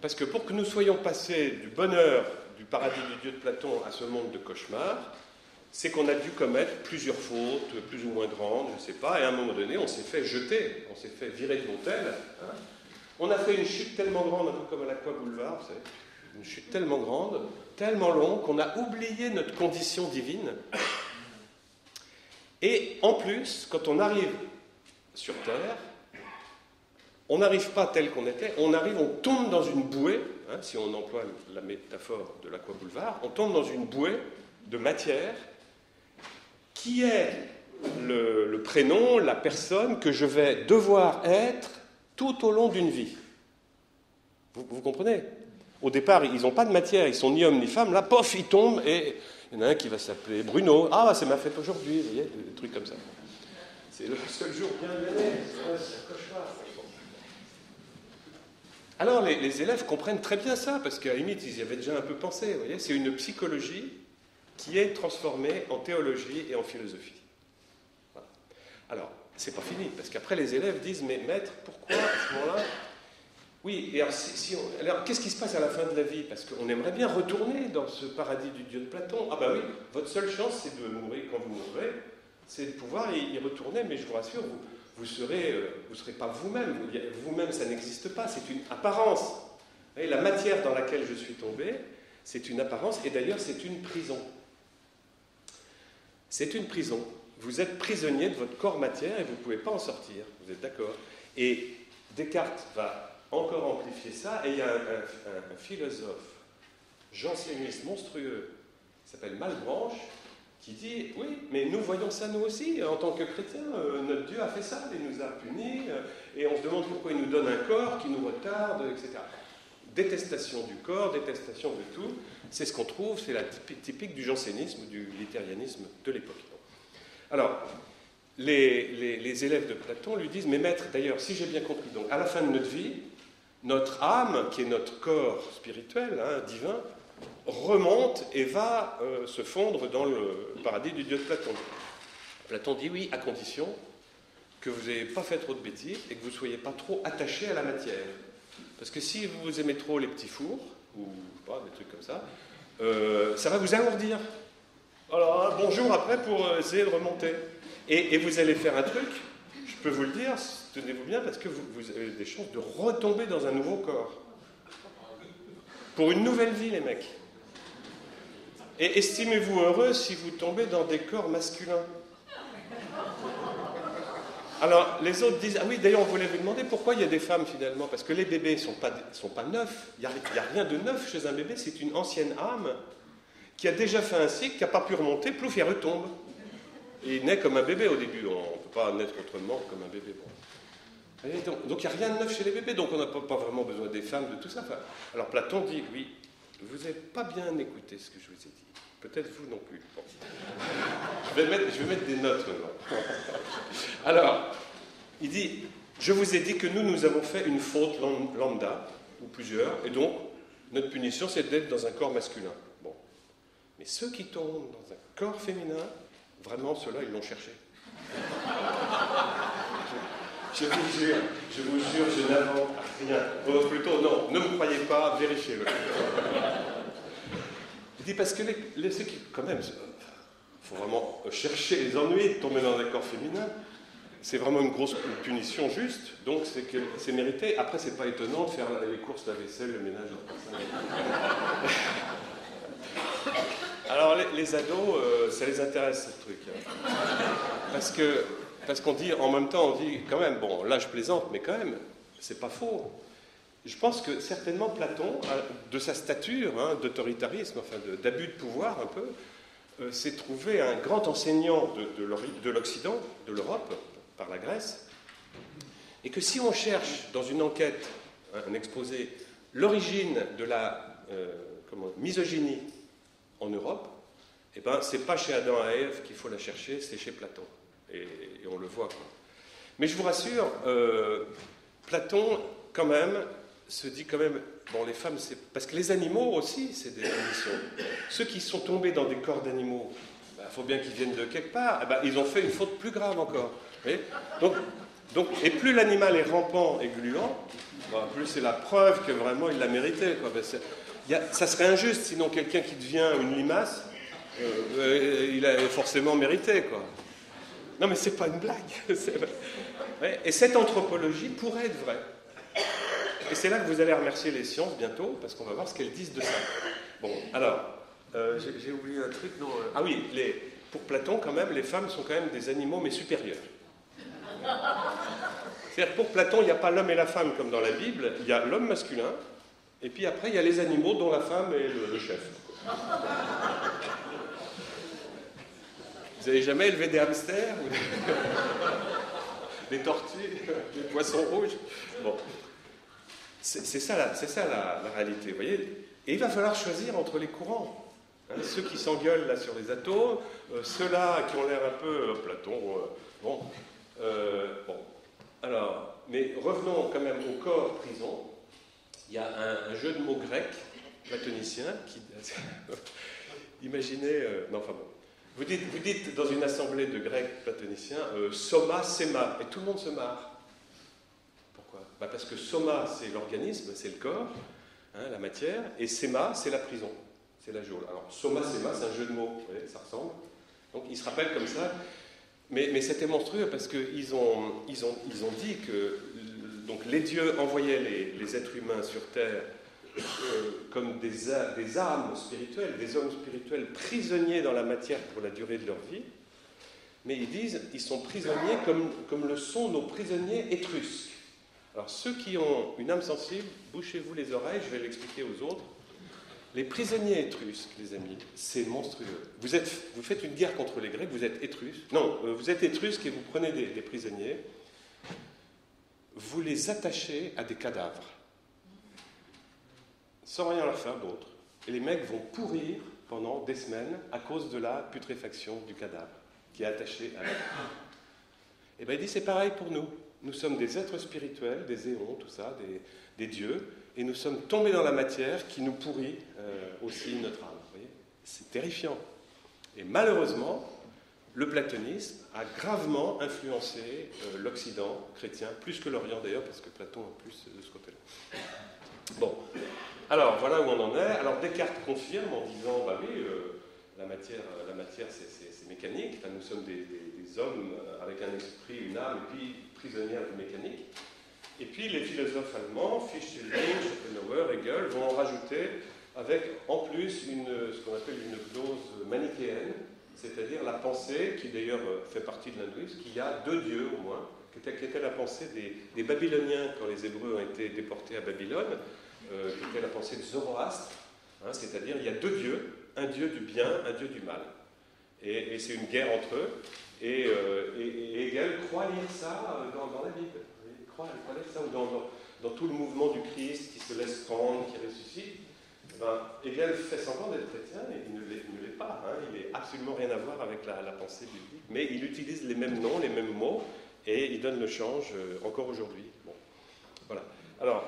Parce que pour que nous soyons passés du bonheur, du paradis du Dieu de Platon à ce monde de cauchemar, c'est qu'on a dû commettre plusieurs fautes, plus ou moins grandes, je ne sais pas, et à un moment donné, on s'est fait jeter, on s'est fait virer de l'hôtel. Hein. On a fait une chute tellement grande, un peu comme à l'Aqua Boulevard, vous savez, une chute tellement grande, tellement longue, qu'on a oublié notre condition divine. Et en plus, quand on arrive sur Terre, on n'arrive pas tel qu'on était, on tombe dans une bouée, hein, si on emploie la métaphore de l'Aqua Boulevard, on tombe dans une bouée de matière qui est le prénom, la personne que je vais devoir être tout au long d'une vie. Vous comprenez ? Au départ, ils n'ont pas de matière, ils sont ni hommes ni femmes, là, pof, ils tombent, et il y en a un qui va s'appeler Bruno. Ah, c'est ma fête aujourd'hui, vous voyez, des trucs comme ça. C'est le seul jour bien donné, c'est un cauchemar. Alors, les élèves comprennent très bien ça, parce qu'à la limite, ils y avaient déjà un peu pensé, vous voyez, c'est une psychologie qui est transformée en théologie et en philosophie. Voilà. Alors, c'est pas fini, parce qu'après les élèves disent, mais maître, pourquoi à ce moment-là? Oui, et alors, alors qu'est-ce qui se passe à la fin de la vie? Parce qu'on aimerait bien retourner dans ce paradis du Dieu de Platon. Ah bah oui, votre seule chance, c'est de mourir quand vous mourrez, c'est de pouvoir y retourner, mais je vous rassure, vous serez pas vous-même. Vous-même, ça n'existe pas, c'est une apparence. Vous voyez, la matière dans laquelle je suis tombé, c'est une apparence, et d'ailleurs, c'est une prison. C'est une prison. Vous êtes prisonnier de votre corps matière et vous ne pouvez pas en sortir. Vous êtes d'accord? Et Descartes va encore amplifier ça, et il y a un philosophe janséniste monstrueux qui s'appelle Malebranche, qui dit, oui, mais nous voyons ça nous aussi, en tant que chrétiens, notre Dieu a fait ça, il nous a punis, et on se demande pourquoi il nous donne un corps qui nous retarde, etc. Détestation du corps, détestation de tout, c'est ce qu'on trouve, c'est la typique du jansénisme, du littérianisme de l'époque. Alors, les élèves de Platon lui disent, mais maître, d'ailleurs, si j'ai bien compris, donc à la fin de notre vie, notre âme, qui est notre corps spirituel, hein, divin, remonte et va se fondre dans le paradis du Dieu de Platon. Platon dit oui, à condition que vous n'ayez pas fait trop de bêtises et que vous ne soyez pas trop attaché à la matière. Parce que si vous aimez trop les petits fours, ou pas, des trucs comme ça, ça va vous alourdir. Alors, un bon jour après pour essayer de remonter. Et vous allez faire un truc, je peux vous le dire, tenez-vous bien, parce que vous avez des chances de retomber dans un nouveau corps. Pour une nouvelle vie, les mecs. Et estimez-vous heureux si vous tombez dans des corps masculins. Alors, les autres disent, ah oui, d'ailleurs, on voulait vous demander pourquoi il y a des femmes, finalement, parce que les bébés ne sont pas neufs. Il n'y a rien de neuf chez un bébé, c'est une ancienne âme qui a déjà fait un cycle, qui n'a pas pu remonter, plouf, il retombe. Et il naît comme un bébé au début, on ne peut pas naître autrement comme un bébé. Bon. Donc il n'y a rien de neuf chez les bébés, donc on n'a pas vraiment besoin des femmes, de tout ça. Enfin, alors Platon dit, oui, vous n'avez pas bien écouté ce que je vous ai dit. Peut-être vous non plus. Bon. Je vais mettre des notes maintenant. Alors, il dit, je vous ai dit que nous avons fait une faute lambda, ou plusieurs, et donc notre punition c'est d'être dans un corps masculin. Bon. Mais ceux qui tombent dans un corps féminin, vraiment ceux-là ils l'ont cherché. Je vous jure, je n'invente rien. Bon, plutôt, non, ne me croyez pas, vérifiez-le. Il dit parce que ceux qui, quand même, il faut vraiment chercher les ennuis de tomber dans un corps féminin. C'est vraiment une grosse punition juste, donc c'est mérité. Après, c'est pas étonnant de faire les courses, la vaisselle, le ménage, Alors, les ados, ça les intéresse, ce truc. Parce qu'on dit, en même temps, on dit, quand même, bon, là je plaisante, mais quand même, c'est pas faux. Je pense que certainement Platon, de sa stature d'autoritarisme, enfin d'abus de pouvoir un peu, s'est trouvé un grand enseignant de l'Occident, de l'Europe, par la Grèce, et que si on cherche dans une enquête, un exposé, l'origine de la misogynie en Europe, eh ben, c'est pas chez Adam et Ève qu'il faut la chercher, c'est chez Platon. Et on le voit, quoi. Mais je vous rassure, Platon, quand même, se dit quand même, bon, les femmes, c'est... Parce que les animaux aussi, c'est des conditions. Ceux qui sont tombés dans des corps d'animaux, faut bien qu'ils viennent de quelque part. Eh ben, ils ont fait une faute plus grave encore. Vous voyez et plus l'animal est rampant et gluant, plus c'est la preuve que vraiment il l'a mérité, quoi. Ça serait injuste, sinon quelqu'un qui devient une limace, il a forcément mérité, quoi. Non, mais c'est pas une blague. Ouais. Et cette anthropologie pourrait être vraie. Et c'est là que vous allez remercier les sciences bientôt, parce qu'on va voir ce qu'elles disent de ça. Bon, alors, j'ai oublié un truc, non Ah oui, pour Platon, quand même, les femmes sont quand même des animaux, mais supérieurs. C'est-à-dire, pour Platon, il n'y a pas l'homme et la femme comme dans la Bible, il y a l'homme masculin, et puis après, il y a les animaux dont la femme est le chef. Vous avez jamais élevé des hamsters ou des tortues, des poissons rouges? Bon. C'est ça la réalité, vous voyez. Et il va falloir choisir entre les courants. Hein, ceux qui s'engueulent là sur les atomes, ceux-là qui ont l'air un peu Platon. Bon. Alors, mais revenons quand même au corps prison. Il y a un jeu de mots grec, platonicien, qui... Imaginez... non, enfin bon. Vous dites dans une assemblée de grecs platoniciens, soma, sema, et tout le monde se marre. Pourquoi? Parce que soma, c'est l'organisme, c'est le corps, hein, la matière, et sema, c'est la prison, c'est la geôle. Alors, soma, sema, c'est un jeu de mots, vous voyez, ça ressemble. Donc, ils se rappellent comme ça. Mais c'était monstrueux parce qu'ils ont dit que donc, les dieux envoyaient les êtres humains sur Terre comme des âmes spirituelles, des hommes spirituels prisonniers dans la matière pour la durée de leur vie. Mais ils disent ils sont prisonniers comme le sont nos prisonniers étrusques. Alors ceux qui ont une âme sensible, bouchez-vous les oreilles, je vais l'expliquer aux autres. Les prisonniers étrusques, les amis, c'est monstrueux. Vous faites une guerre contre les Grecs, vous êtes étrusques. Non, vous êtes étrusques et vous prenez des prisonniers. Vous les attachez à des cadavres, sans rien leur faire d'autre. Et les mecs vont pourrir pendant des semaines à cause de la putréfaction du cadavre qui est attaché à l'homme. Et bien il dit c'est pareil pour nous. Nous sommes des êtres spirituels, des éons, tout ça, des dieux, et nous sommes tombés dans la matière qui nous pourrit aussi notre âme. Vous voyez, c'est terrifiant. Et malheureusement, le platonisme a gravement influencé l'Occident chrétien, plus que l'Orient d'ailleurs, parce que Platon est plus de ce côté-là. Bon, alors voilà où on en est. Alors Descartes confirme en disant, bah oui, la matière c'est mécanique, enfin, nous sommes des hommes avec un esprit, une âme, et puis prisonniers de mécanique. Et puis les philosophes allemands, Fichte, Schopenhauer, Hegel, vont en rajouter avec en plus ce qu'on appelle une gnose manichéenne, c'est-à-dire la pensée, qui d'ailleurs fait partie de l'hindouisme, qu'il y a deux dieux au moins, qui était la pensée des Babyloniens quand les Hébreux ont été déportés à Babylone, qui était la pensée de Zoroastre, hein, c'est-à-dire il y a deux dieux, un dieu du bien, un dieu du mal. Et c'est une guerre entre eux, et Hegel croit lire ça dans la Bible. Il croit lire ça, ou dans tout le mouvement du Christ qui se laisse prendre, qui ressuscite. Hegel fait semblant d'être chrétien, et il ne l'est pas. Hein, il n'a absolument rien à voir avec la pensée biblique. Mais il utilise les mêmes noms, les mêmes mots, et il donne le change encore aujourd'hui. Bon, voilà. Alors,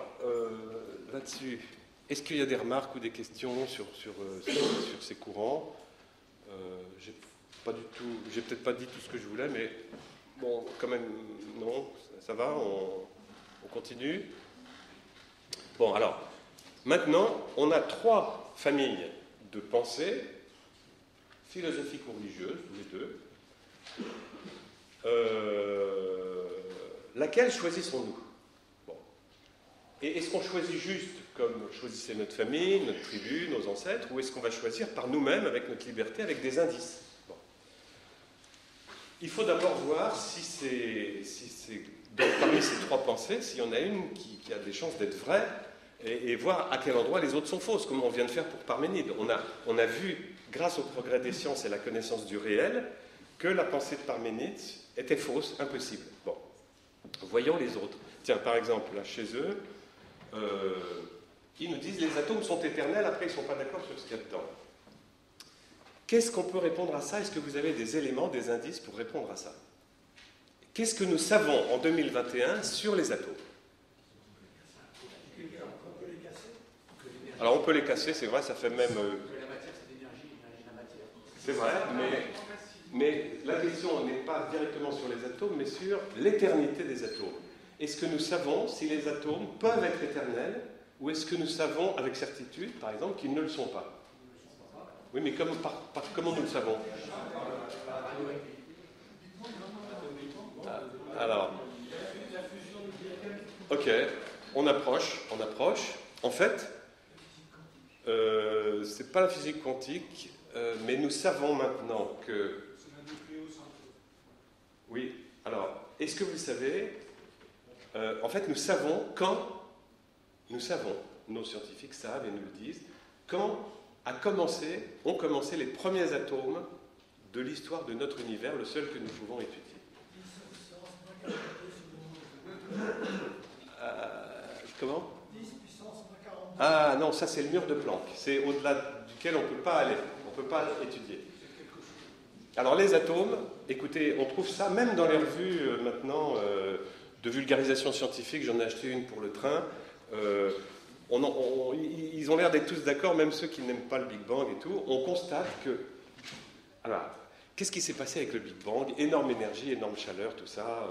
là-dessus, est-ce qu'il y a des remarques ou des questions sur ces courants? J'ai peut-être pas dit tout ce que je voulais, mais bon, quand même, non, ça va, on continue. Bon, alors, maintenant, on a trois familles de pensée, philosophiques ou religieuses, tous les deux. Laquelle choisissons-nous? Bon. Et est-ce qu'on choisit juste comme choisissait notre famille, notre tribu, nos ancêtres, ou est-ce qu'on va choisir par nous-mêmes, avec notre liberté, avec des indices? Bon. Il faut d'abord voir si c'est parmi ces trois pensées, s'il y en a une qui a des chances d'être vraie, et voir à quel endroit les autres sont fausses, comme on vient de faire pour Parménide. On a vu, grâce au progrès des sciences et la connaissance du réel, que la pensée de Parménide était fausse, impossible. Bon, voyons les autres. Tiens, par exemple, là, chez eux, ils nous disent les atomes sont éternels, après ils ne sont pas d'accord sur ce qu'il y a dedans. Qu'est-ce qu'on peut répondre à ça? Est-ce que vous avez des éléments, des indices pour répondre à ça? Qu'est-ce que nous savons en 2021 sur les atomes? Alors on peut les casser, c'est vrai, ça fait même... Que la matière, c'est l'énergie, l'énergie de la matière. C'est vrai, mais Mais la question n'est pas directement sur les atomes, mais sur l'éternité des atomes. Est-ce que nous savons si les atomes peuvent être éternels, ou est-ce que nous savons avec certitude, par exemple, qu'ils ne le sont pas? Oui, mais comment nous le savons? Alors, ok, on approche. En fait, c'est pas la physique quantique, mais nous savons maintenant que... Oui, alors, est-ce que vous savez... en fait, nous savons quand... Nous savons, nos scientifiques savent et nous le disent, quand ont commencé les premiers atomes de l'histoire de notre univers, le seul que nous pouvons étudier. Comment? Ah non, ça c'est le mur de Planck. C'est au-delà duquel on ne peut pas aller, on ne peut pas étudier. Alors les atomes, écoutez, on trouve ça même dans les revues maintenant de vulgarisation scientifique. J'en ai acheté une pour le train. Ils ont l'air d'être tous d'accord, même ceux qui n'aiment pas le Big Bang et tout. On constate que... Alors, qu'est-ce qui s'est passé avec le Big Bang? Énorme énergie, énorme chaleur, tout ça,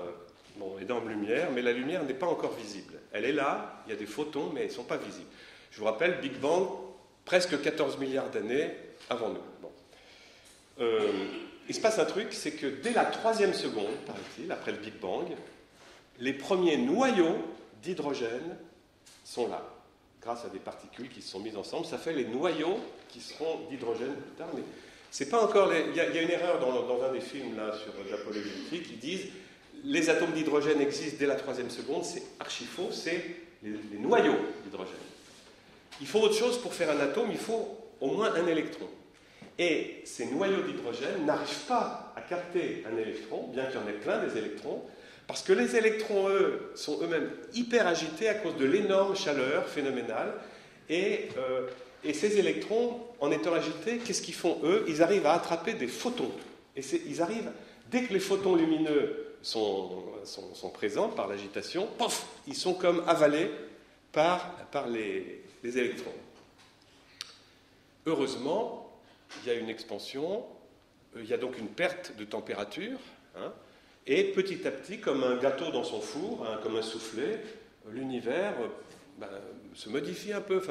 énorme lumière, mais la lumière n'est pas encore visible. Elle est là, il y a des photons, mais elles ne sont pas visibles. Je vous rappelle, Big Bang, presque 14 milliards d'années avant nous. Bon. Il se passe un truc, c'est que dès la 3e seconde, paraît-il, après le Big Bang, les premiers noyaux d'hydrogène sont là, grâce à des particules qui se sont mises ensemble. Ça fait les noyaux qui seront d'hydrogène plus tard, mais c'est pas encore... Il y a une erreur dans un des films là, sur l'apologie électrique, qui disent les atomes d'hydrogène existent dès la 3e seconde. C'est archi faux, c'est les noyaux d'hydrogène. Il faut autre chose pour faire un atome, il faut au moins un électron. Et ces noyaux d'hydrogène n'arrivent pas à capter un électron, bien qu'il y en ait plein des électrons, parce que les électrons, eux, sont eux-mêmes hyper agités à cause de l'énorme chaleur phénoménale. Et ces électrons, en étant agités, qu'est-ce qu'ils font, eux? Ils arrivent à attraper des photons. Et ils arrivent, dès que les photons lumineux sont présents par l'agitation, pof, ils sont comme avalés par les électrons. Heureusement, il y a une expansion, il y a donc une perte de température, hein, et petit à petit, comme un gâteau dans son four, hein, comme un soufflet, l'univers se modifie un peu,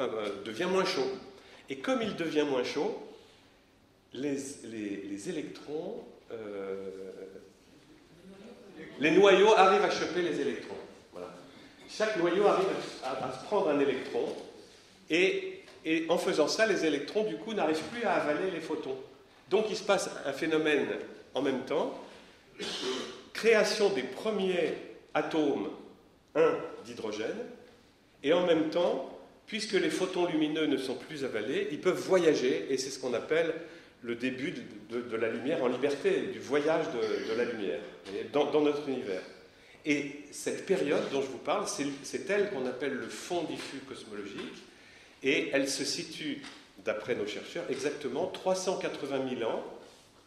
devient moins chaud. Et comme il devient moins chaud, les électrons, les noyaux arrivent à choper les électrons. Voilà. Chaque noyau arrive à se prendre un électron, et en faisant ça, les électrons, du coup, n'arrivent plus à avaler les photons. Donc il se passe un phénomène en même temps, création des premiers atomes, d'hydrogène, et en même temps, puisque les photons lumineux ne sont plus avalés, ils peuvent voyager, et c'est ce qu'on appelle le début de la lumière en liberté, du voyage de la lumière, dans notre univers. Et cette période dont je vous parle, c'est elle qu'on appelle le fond diffus cosmologique, et elle se situe, d'après nos chercheurs, exactement 380 000 ans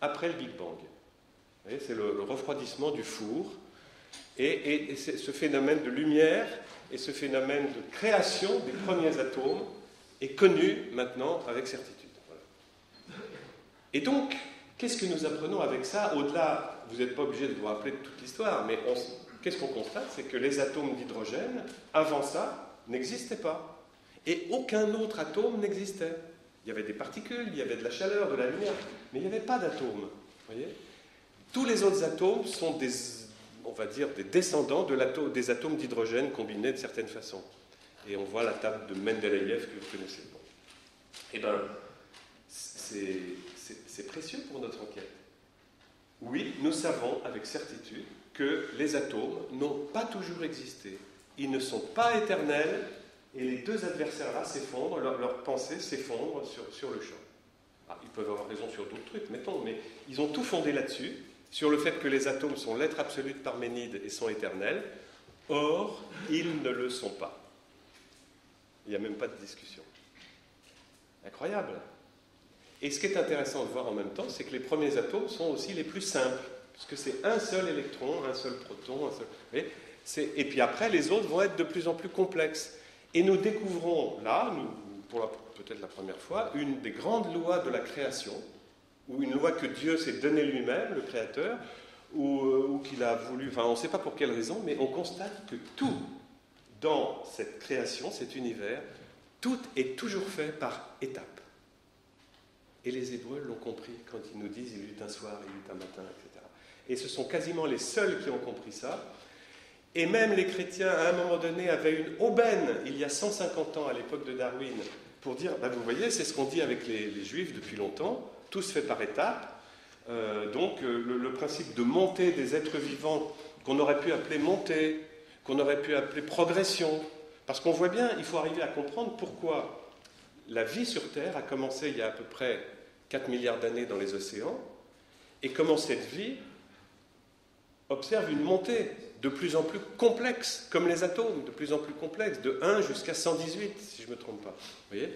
après le Big Bang. Vous voyez, c'est le refroidissement du four, et ce phénomène de lumière et ce phénomène de création des premiers atomes est connu maintenant avec certitude. Voilà. Et donc, qu'est-ce que nous apprenons avec ça? Au-delà, vous n'êtes pas obligé de vous rappeler de toute l'histoire, mais qu'est-ce qu'on constate? C'est que les atomes d'hydrogène, avant ça, n'existaient pas. Et aucun autre atome n'existait. Il y avait des particules, il y avait de la chaleur, de la lumière, mais il n'y avait pas d'atomes. Voyez, tous les autres atomes sont on va dire, des descendants des atomes d'hydrogène combinés de certaines façons. Et on voit la table de Mendeleïev que vous connaissez. Bon. Eh bien, c'est précieux pour notre enquête. Oui, nous savons avec certitude que les atomes n'ont pas toujours existé. Ils ne sont pas éternels, et les deux adversaires-là s'effondrent, leur pensée s'effondre sur le champ. Ah, ils peuvent avoir raison sur d'autres trucs, mettons, mais ils ont tout fondé là-dessus, sur le fait que les atomes sont l'être absolu de Parménide et sont éternels. Or, ils ne le sont pas. Il n'y a même pas de discussion. Incroyable. Et ce qui est intéressant de voir en même temps, c'est que les premiers atomes sont aussi les plus simples, puisque c'est un seul électron, un seul proton, et puis après, les autres vont être de plus en plus complexes. Et nous découvrons là, pour peut-être la première fois, une des grandes lois de la création, ou une loi que Dieu s'est donnée lui-même, le Créateur, ou qu'il a voulu, enfin on ne sait pas pour quelle raison, mais on constate que tout dans cette création, cet univers, tout est toujours fait par étapes. Et les Hébreux l'ont compris quand ils nous disent « il y eut un soir, il y eut un matin », etc. Et ce sont quasiment les seuls qui ont compris ça. Et même les chrétiens, à un moment donné, avaient une aubaine, il y a 150 ans, à l'époque de Darwin, pour dire, vous voyez, c'est ce qu'on dit avec les Juifs depuis longtemps, tout se fait par étapes. Donc le principe de montée des êtres vivants, qu'on aurait pu appeler montée, qu'on aurait pu appeler progression, parce qu'on voit bien, il faut arriver à comprendre pourquoi la vie sur Terre a commencé il y a à peu près 4 milliards d'années dans les océans, et comment cette vie observe une montée de plus en plus complexe, comme les atomes, de plus en plus complexes, de 1 jusqu'à 118, si je ne me trompe pas. Vous voyez ?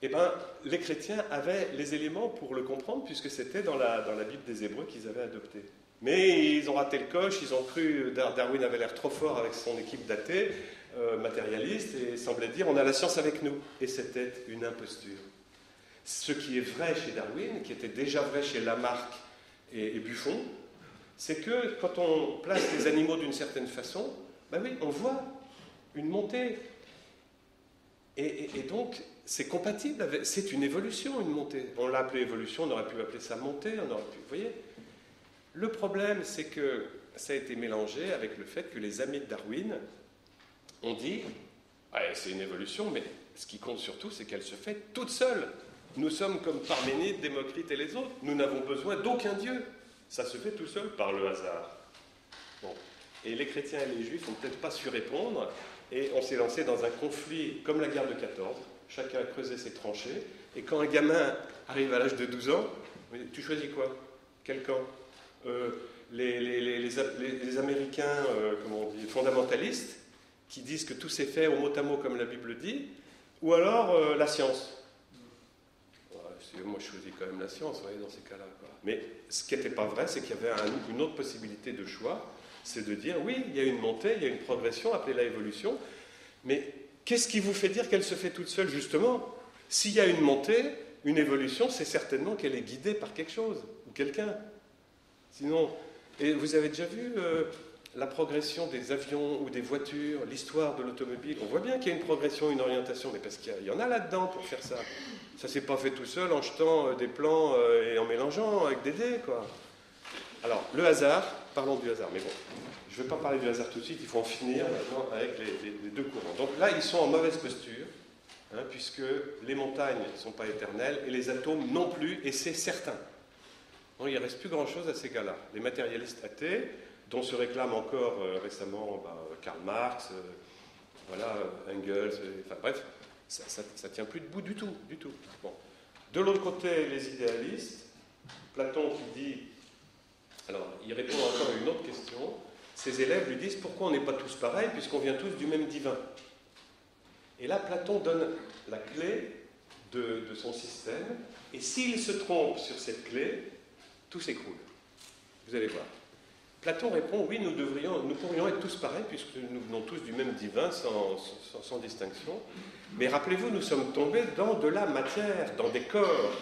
Eh bien, les chrétiens avaient les éléments pour le comprendre, puisque c'était dans la Bible des Hébreux qu'ils avaient adopté. Mais ils ont raté le coche, ils ont cru, Darwin avait l'air trop fort avec son équipe d'athées, matérialistes, et semblait dire, on a la science avec nous. Et c'était une imposture. Ce qui est vrai chez Darwin, qui était déjà vrai chez Lamarck et Buffon, c'est que quand on place les animaux d'une certaine façon, ben oui, on voit une montée. Et donc, c'est compatible avec... C'est une évolution, une montée. On l'a appelé évolution, on aurait pu appeler ça montée, on aurait pu... Vous voyez ? Le problème, c'est que ça a été mélangé avec le fait que les amis de Darwin ont dit ouais, c'est une évolution, mais ce qui compte surtout, c'est qu'elle se fait toute seule. Nous sommes comme Parménide, Démocrite et les autres. Nous n'avons besoin d'aucun Dieu. Ça se fait tout seul par le hasard. Bon. Et les chrétiens et les juifs n'ont peut-être pas su répondre, et on s'est lancé dans un conflit comme la guerre de 14. Chacun a creusé ses tranchées, et quand un gamin arrive à l'âge de 12 ans, tu choisis quoi ? Quel camp ? Les Américains, comment on dit, fondamentalistes, qui disent que tout s'est fait au mot à mot comme la Bible dit, ou alors la science. Moi, je choisis quand même la science, vous voyez, dans ces cas-là. Quoi. Mais ce qui n'était pas vrai, c'est qu'il y avait une autre possibilité de choix, c'est de dire, oui, il y a une montée, il y a une progression, appelez-la évolution, mais qu'est-ce qui vous fait dire qu'elle se fait toute seule, justement ? S'il y a une montée, une évolution, c'est certainement qu'elle est guidée par quelque chose, ou quelqu'un. Sinon, et vous avez déjà vu la progression des avions ou des voitures, l'histoire de l'automobile, on voit bien qu'il y a une progression, une orientation, mais parce qu'il y en a là-dedans pour faire ça. Ça ne s'est pas fait tout seul en jetant des plans et en mélangeant avec des dés, quoi. Alors, le hasard, parlons du hasard, mais bon, je ne vais pas parler du hasard tout de suite, il faut en finir maintenant avec les deux courants. Donc là, ils sont en mauvaise posture, puisque les montagnes ne sont pas éternelles, et les atomes non plus, et c'est certain. Donc, il ne reste plus grand-chose à ces gars-là. Les matérialistes athées, dont se réclame encore récemment Karl Marx, Engels, enfin bref, ça ne tient plus debout du tout. Bon. De l'autre côté, les idéalistes, Platon qui dit, alors il répond encore à une autre question, ses élèves lui disent pourquoi on n'est pas tous pareils puisqu'on vient tous du même divin. Et là, Platon donne la clé de son système, et s'il se trompe sur cette clé, tout s'écroule. Vous allez voir. Platon répond, oui, nous pourrions être tous pareils, puisque nous venons tous du même divin, sans distinction. Mais rappelez-vous, nous sommes tombés dans de la matière, dans des corps.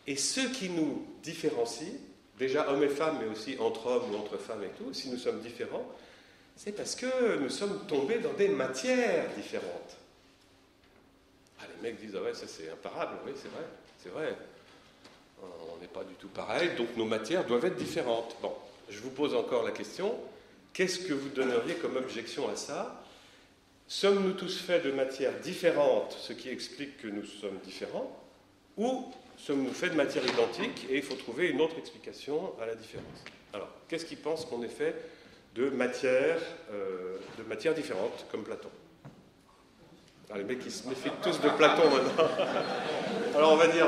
Et ce qui nous différencie, déjà hommes et femmes, mais aussi entre hommes ou entre femmes et tout, si nous sommes différents, c'est parce que nous sommes tombés dans des matières différentes. Ah, les mecs disent, ah ouais, ça c'est imparable, oui, c'est vrai. On n'est pas du tout pareil, donc nos matières doivent être différentes. Bon. Je vous pose encore la question, qu'est-ce que vous donneriez comme objection à ça ? Sommes-nous tous faits de matières différentes, ce qui explique que nous sommes différents, ou sommes-nous faits de matières identiques et il faut trouver une autre explication à la différence ? Alors, qu'est-ce qui pense qu'on est fait de matières différentes, comme Platon ? Alors, les mecs, ils se méfient tous de Platon maintenant. Alors, on va dire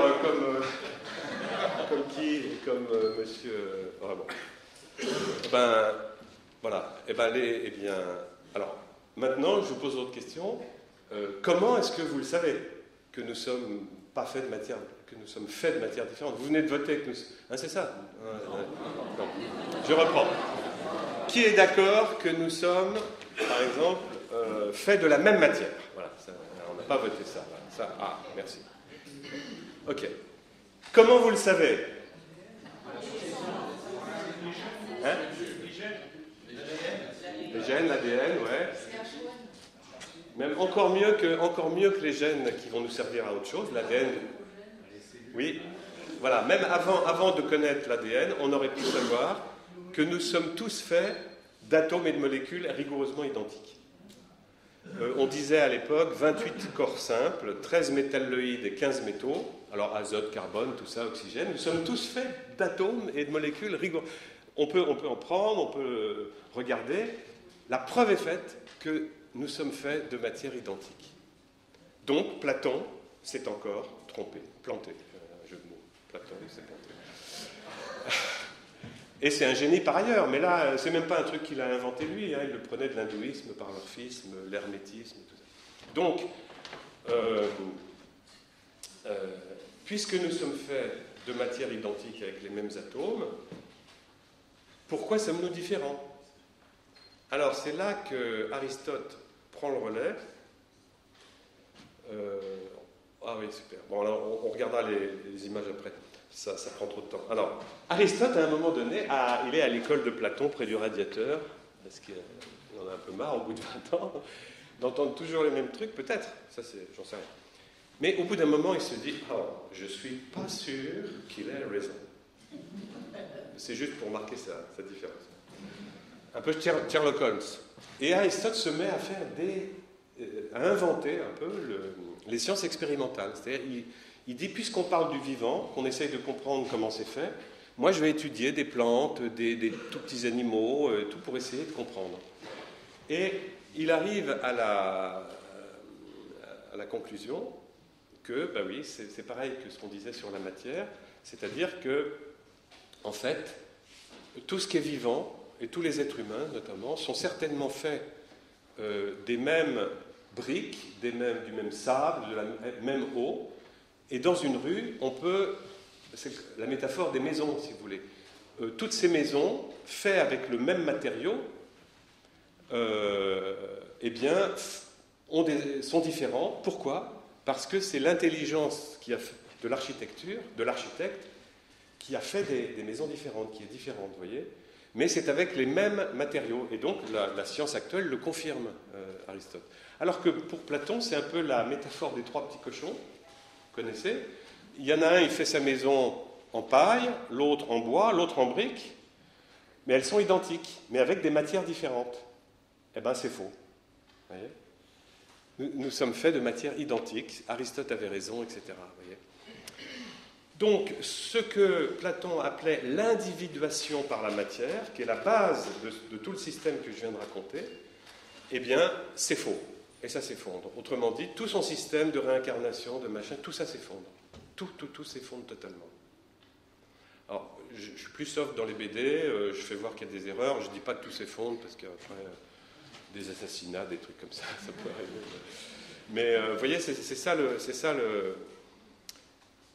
comme qui ? Comme monsieur... Vraiment. Voilà. Alors, maintenant, je vous pose autre question. Comment est-ce que vous le savez que nous sommes pas faits de matière, que nous sommes faits de matière différente ? Vous venez de voter que nous... c'est ça. Non. Je reprends. Qui est d'accord que nous sommes, par exemple, faits de la même matière ? Voilà. Ça, on n'a pas voté ça. Merci. Ok. Comment vous le savez? Hein? Les gènes, l'ADN, ouais. Même encore mieux que les gènes qui vont nous servir à autre chose, l'ADN. Oui, voilà, même avant de connaître l'ADN, on aurait pu savoir que nous sommes tous faits d'atomes et de molécules rigoureusement identiques. On disait à l'époque 28 corps simples, 13 métalloïdes et 15 métaux, alors azote, carbone, tout ça, oxygène, nous sommes tous faits d'atomes et de molécules rigoureuses. On peut en prendre, on peut regarder. La preuve est faite que nous sommes faits de matière identique. Donc Platon s'est encore trompé, planté. Un jeu de mots. Platon s'est planté. Et c'est un génie par ailleurs, mais là, c'est même pas un truc qu'il a inventé lui, hein, il le prenait de l'hindouisme, par l'orphisme, l'hermétisme, tout ça. Donc, puisque nous sommes faits de matière identique avec les mêmes atomes, pourquoi sommes-nous différents? Alors, c'est là que Aristote prend le relais. Ah oui, super. Bon, alors, on regardera les images après. Ça prend trop de temps. Alors, Aristote, à un moment donné, il est à l'école de Platon, près du radiateur, parce qu'il en a un peu marre, au bout de 20 ans, d'entendre toujours les mêmes trucs, peut-être, ça j'en sais rien. Mais au bout d'un moment, il se dit, je ne suis pas sûr qu'il ait raison. C'est juste pour marquer sa différence. Un peu Sherlock Holmes. Et Aristote se met à faire à inventer un peu les sciences expérimentales. C'est-à-dire, il dit, puisqu'on parle du vivant, qu'on essaye de comprendre comment c'est fait, moi je vais étudier des plantes, des tout petits animaux, tout pour essayer de comprendre. Et il arrive à la conclusion que, bah oui, c'est pareil que ce qu'on disait sur la matière, c'est-à-dire que, en fait, tout ce qui est vivant, et tous les êtres humains notamment, sont certainement faits des mêmes briques, du même sable, de la même eau. Et dans une rue, c'est la métaphore des maisons, si vous voulez. Toutes ces maisons, faites avec le même matériau, eh bien, sont différents. Pourquoi? Parce que c'est l'intelligence de l'architecte, qui a fait des maisons différentes, qui est différente, vous voyez. Mais c'est avec les mêmes matériaux. Et donc, la science actuelle le confirme, Aristote. Alors que pour Platon, c'est un peu la métaphore des trois petits cochons. Vous connaissez? Il y en a un, il fait sa maison en paille, l'autre en bois, l'autre en briques, mais elles sont identiques, mais avec des matières différentes. Eh bien, c'est faux. Vous voyez? Nous sommes faits de matières identiques. Aristote avait raison, etc. Vous voyez? Donc, ce que Platon appelait l'individuation par la matière, qui est la base de tout le système que je viens de raconter, eh bien, c'est faux. Et ça s'effondre. Autrement dit, tout son système de réincarnation, de machin, tout ça s'effondre. Tout s'effondre totalement. Alors, je suis plus soft dans les BD, je fais voir qu'il y a des erreurs, je ne dis pas que tout s'effondre, parce qu'après, des assassinats, des trucs comme ça peut arriver. Mais vous voyez, c'est ça le...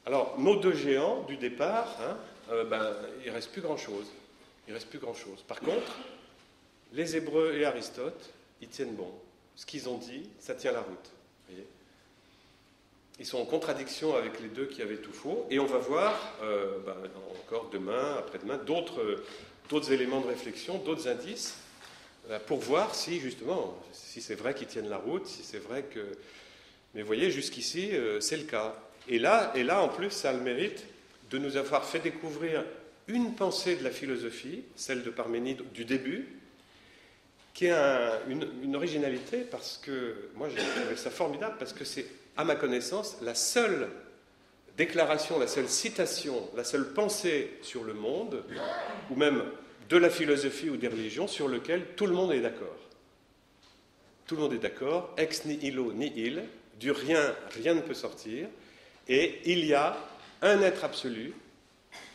Alors, nos deux géants du départ, il ne reste plus grand-chose. Par contre, les Hébreux et Aristote, ils tiennent bon. Ce qu'ils ont dit, ça tient la route. Voyez, ils sont en contradiction avec les deux qui avaient tout faux. Et on va voir, encore demain, après-demain, d'autres éléments de réflexion, d'autres indices, pour voir si, justement, si c'est vrai qu'ils tiennent la route, si c'est vrai que... Mais vous voyez, jusqu'ici, c'est le cas. Et là, en plus, ça a le mérite de nous avoir fait découvrir une pensée de la philosophie, celle de Parménide du début, qui a une originalité, parce que moi j'ai trouvé ça formidable, parce que c'est, à ma connaissance, la seule déclaration, la seule citation, la seule pensée sur le monde, ou même de la philosophie ou des religions, sur lequel tout le monde est d'accord. Tout le monde est d'accord, ex nihilo nihil, du rien, rien ne peut sortir, et il y a un être absolu,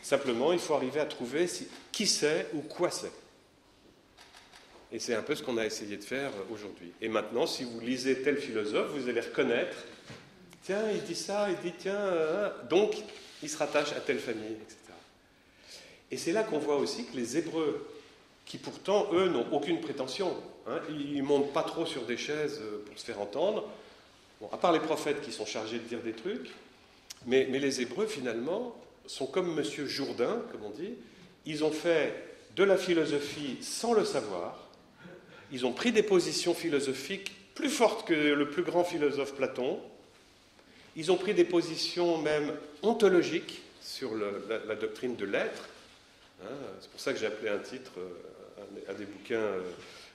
simplement il faut arriver à trouver qui c'est ou quoi c'est. Et c'est un peu ce qu'on a essayé de faire aujourd'hui. Et maintenant, si vous lisez tel philosophe, vous allez reconnaître, tiens, il dit ça, il dit tiens, donc il se rattache à telle famille, etc. Et c'est là qu'on voit aussi que les Hébreux, qui pourtant, eux, n'ont aucune prétention, ils ne montent pas trop sur des chaises pour se faire entendre, bon, à part les prophètes qui sont chargés de dire des trucs, Mais les Hébreux, finalement, sont comme Monsieur Jourdain, comme on dit. Ils ont fait de la philosophie sans le savoir. Ils ont pris des positions philosophiques plus fortes que le plus grand philosophe Platon. Ils ont pris des positions même ontologiques sur la doctrine de l'être. Hein, c'est pour ça que j'ai appelé un titre à des bouquins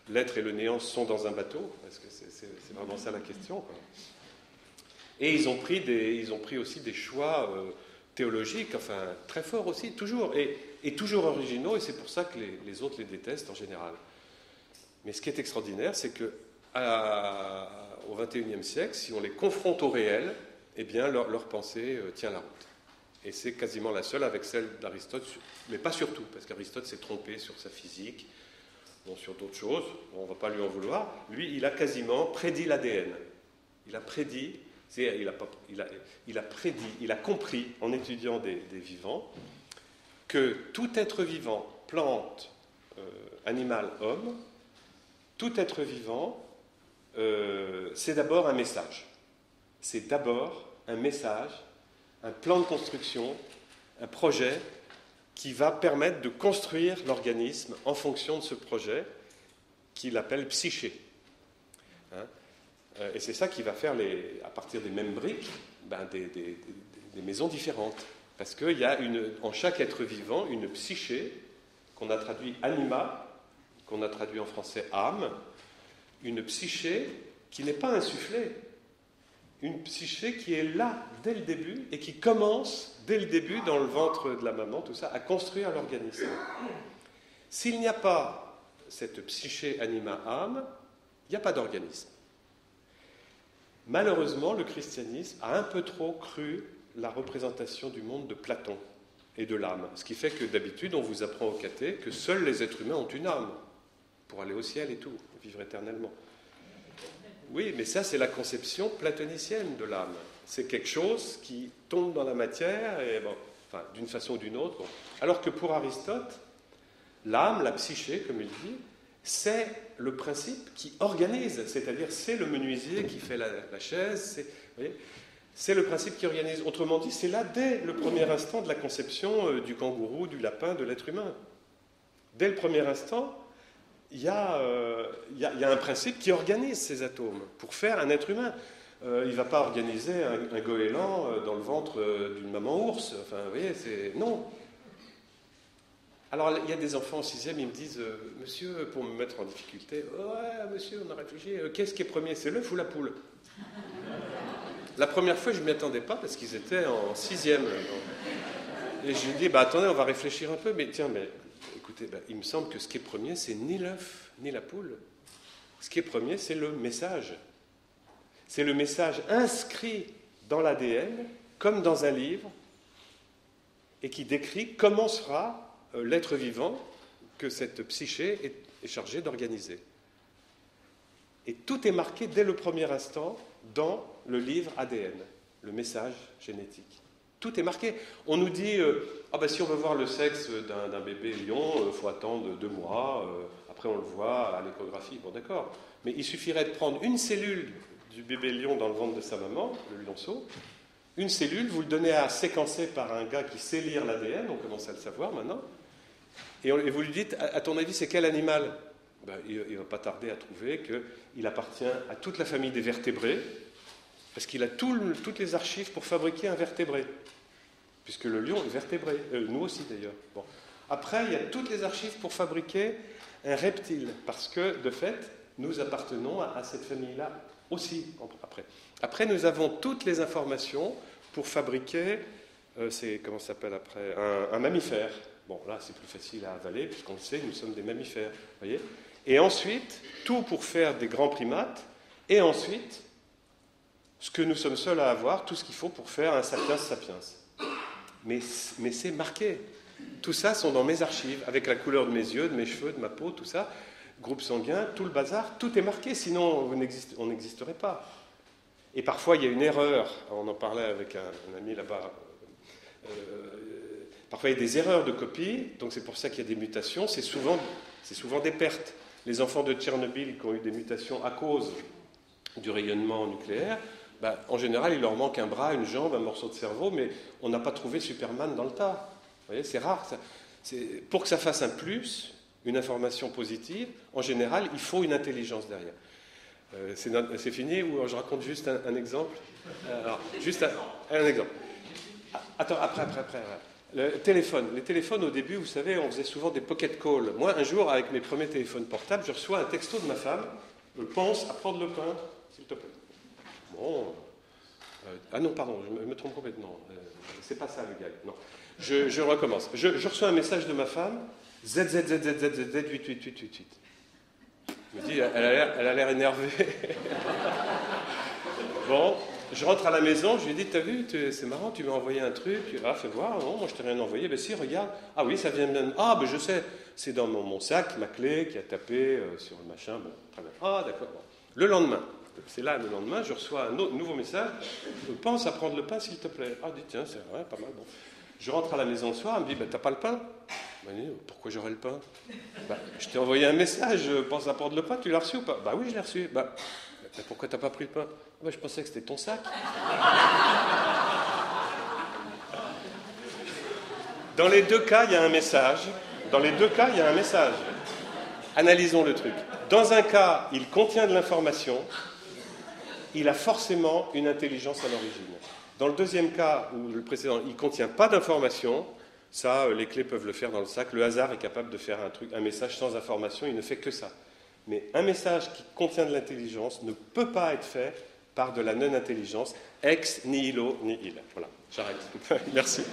L'être et le néant sont dans un bateau, parce que c'est vraiment ça la question, quoi. Et ils ont pris aussi des choix théologiques, enfin très forts aussi, toujours, et toujours originaux, et c'est pour ça que les autres les détestent en général. Mais ce qui est extraordinaire, c'est que au XXIe siècle, si on les confronte au réel, eh bien leur pensée tient la route. Et c'est quasiment la seule avec celle d'Aristote, mais pas surtout, parce qu'Aristote s'est trompé sur sa physique, bon, sur d'autres choses, on ne va pas lui en vouloir. Lui, il a quasiment prédit l'ADN. Il a prédit, il a compris, en étudiant des vivants, que tout être vivant, plante, animal, homme, tout être vivant, c'est d'abord un message. C'est d'abord un message, un plan de construction, un projet qui va permettre de construire l'organisme en fonction de ce projet qu'il appelle psyché. Hein, et c'est ça qui va faire, à partir des mêmes briques, des maisons différentes. Parce qu'il y a en chaque être vivant une psyché, qu'on a traduit anima, qu'on a traduit en français âme, une psyché qui n'est pas insufflée, une psyché qui est là dès le début et qui commence dès le début dans le ventre de la maman, tout ça, à construire l'organisme. S'il n'y a pas cette psyché anima âme, il n'y a pas d'organisme. Malheureusement, le christianisme a un peu trop cru la représentation du monde de Platon et de l'âme, ce qui fait que d'habitude on vous apprend au caté que seuls les êtres humains ont une âme pour aller au ciel et tout, vivre éternellement. Oui, mais ça, c'est la conception platonicienne de l'âme. C'est quelque chose qui tombe dans la matière, et enfin, d'une façon ou d'une autre. Bon. Alors que pour Aristote, l'âme, la psyché, comme il dit, c'est le principe qui organise, c'est-à-dire c'est le menuisier qui fait la chaise, c'est le principe qui organise. Autrement dit, c'est là dès le premier instant de la conception du kangourou, du lapin, de l'être humain. Dès le premier instant, il y a un principe qui organise ces atomes pour faire un être humain. Il ne va pas organiser un goéland dans le ventre d'une maman ours. Enfin, vous voyez, c'est... Non. Alors, il y a des enfants en 6e, ils me disent « Monsieur, pour me mettre en difficulté, « Ouais, monsieur, on a réfléchi, qu'est-ce qui est premier, c'est l'œuf ou la poule ?» La première fois, je ne m'y attendais pas parce qu'ils étaient en 6e. Et je lui ai dit « Attendez, on va réfléchir un peu, mais tiens, mais... » Écoutez, il me semble que ce qui est premier, c'est ni l'œuf, ni la poule. Ce qui est premier, c'est le message. C'est le message inscrit dans l'ADN, comme dans un livre, et qui décrit comment sera l'être vivant que cette psyché est chargée d'organiser. Et tout est marqué dès le premier instant dans le livre ADN, le message génétique. Tout est marqué. On nous dit, si on veut voir le sexe d'un bébé lion, il faut attendre 2 mois, après on le voit à l'échographie. Bon, d'accord. Mais il suffirait de prendre une cellule du bébé lion dans le ventre de sa maman, le lionceau, une cellule, vous le donnez à séquencer par un gars qui sait lire l'ADN, on commence à le savoir maintenant, et vous lui dites, à ton avis, c'est quel animal ? Il ne va pas tarder à trouver qu'il appartient à toute la famille des vertébrés, parce qu'il a toutes les archives pour fabriquer un vertébré. Puisque le lion est vertébré. Nous aussi, d'ailleurs. Bon. Après, il y a toutes les archives pour fabriquer un reptile. Parce que, de fait, nous appartenons à cette famille-là aussi. Après, nous avons toutes les informations pour fabriquer, comment ça s'appelle après, un mammifère. Bon, là, c'est plus facile à avaler, puisqu'on le sait, nous sommes des mammifères. Voyez ? Et ensuite, tout pour faire des grands primates. Et ensuite, ce que nous sommes seuls à avoir, tout ce qu'il faut pour faire un sapiens sapiens. Mais c'est marqué. Tout ça sont dans mes archives, avec la couleur de mes yeux, de mes cheveux, de ma peau, tout ça. Groupe sanguin, tout le bazar, tout est marqué, sinon on n'existerait pas. Et parfois, il y a une erreur. On en parlait avec un ami là-bas. Parfois, il y a des erreurs de copie, donc c'est pour ça qu'il y a des mutations. C'est souvent des pertes. Les enfants de Tchernobyl qui ont eu des mutations à cause du rayonnement nucléaire, Ben, en général, il leur manque un bras, une jambe, un morceau de cerveau, mais on n'a pas trouvé Superman dans le tas. Vous voyez, c'est rare. Pour que ça fasse un plus, une information positive, en général, il faut une intelligence derrière. C'est fini ou je raconte juste un exemple? Alors, juste un exemple. Attends, après. Les téléphones, au début, vous savez, on faisait souvent des pocket calls. Moi, un jour, avec mes premiers téléphones portables, je reçois un texto de ma femme. Pense à prendre le pain, s'il te plaît. Bon. Ah non, pardon, je me trompe complètement. C'est pas ça le gag. Non. Je recommence. Je reçois un message de ma femme. ZZZZZZ888888. Je me dis, elle a l'air énervée. Bon, je rentre à la maison, je lui dis, t'as vu, c'est marrant, tu m'as envoyé un truc. Ah, fais voir, non, moi je t'ai rien envoyé. Ben si, regarde. Ah oui, ça vient de... Ah, ben je sais, c'est dans mon sac, ma clé qui a tapé sur le machin. Bon, très bien. Ah, d'accord. Bon. Le lendemain, c'est là le lendemain, je reçois un nouveau message. Pense à prendre le pain, s'il te plaît. Ah, dis, tiens, c'est vrai, pas mal. Bon. Je rentre à la maison le soir, elle me dit, ben t'as pas le pain? Ben, pourquoi j'aurais le pain? Ben, je t'ai envoyé un message, pense à prendre le pain, tu l'as reçu ou pas? Ben oui, je l'ai reçu. Ben, pourquoi t'as pas pris le pain? Ben, je pensais que c'était ton sac. Dans les deux cas, il y a un message. Analysons le truc. Dans un cas, il contient de l'information, il a forcément une intelligence à l'origine. Dans le deuxième cas, ou le précédent, il ne contient pas d'information, ça, les clés peuvent le faire dans le sac. Le hasard est capable de faire un message sans information, il ne fait que ça. Mais un message qui contient de l'intelligence ne peut pas être fait par de la non-intelligence, ex nihilo nihil. Voilà, j'arrête. Merci.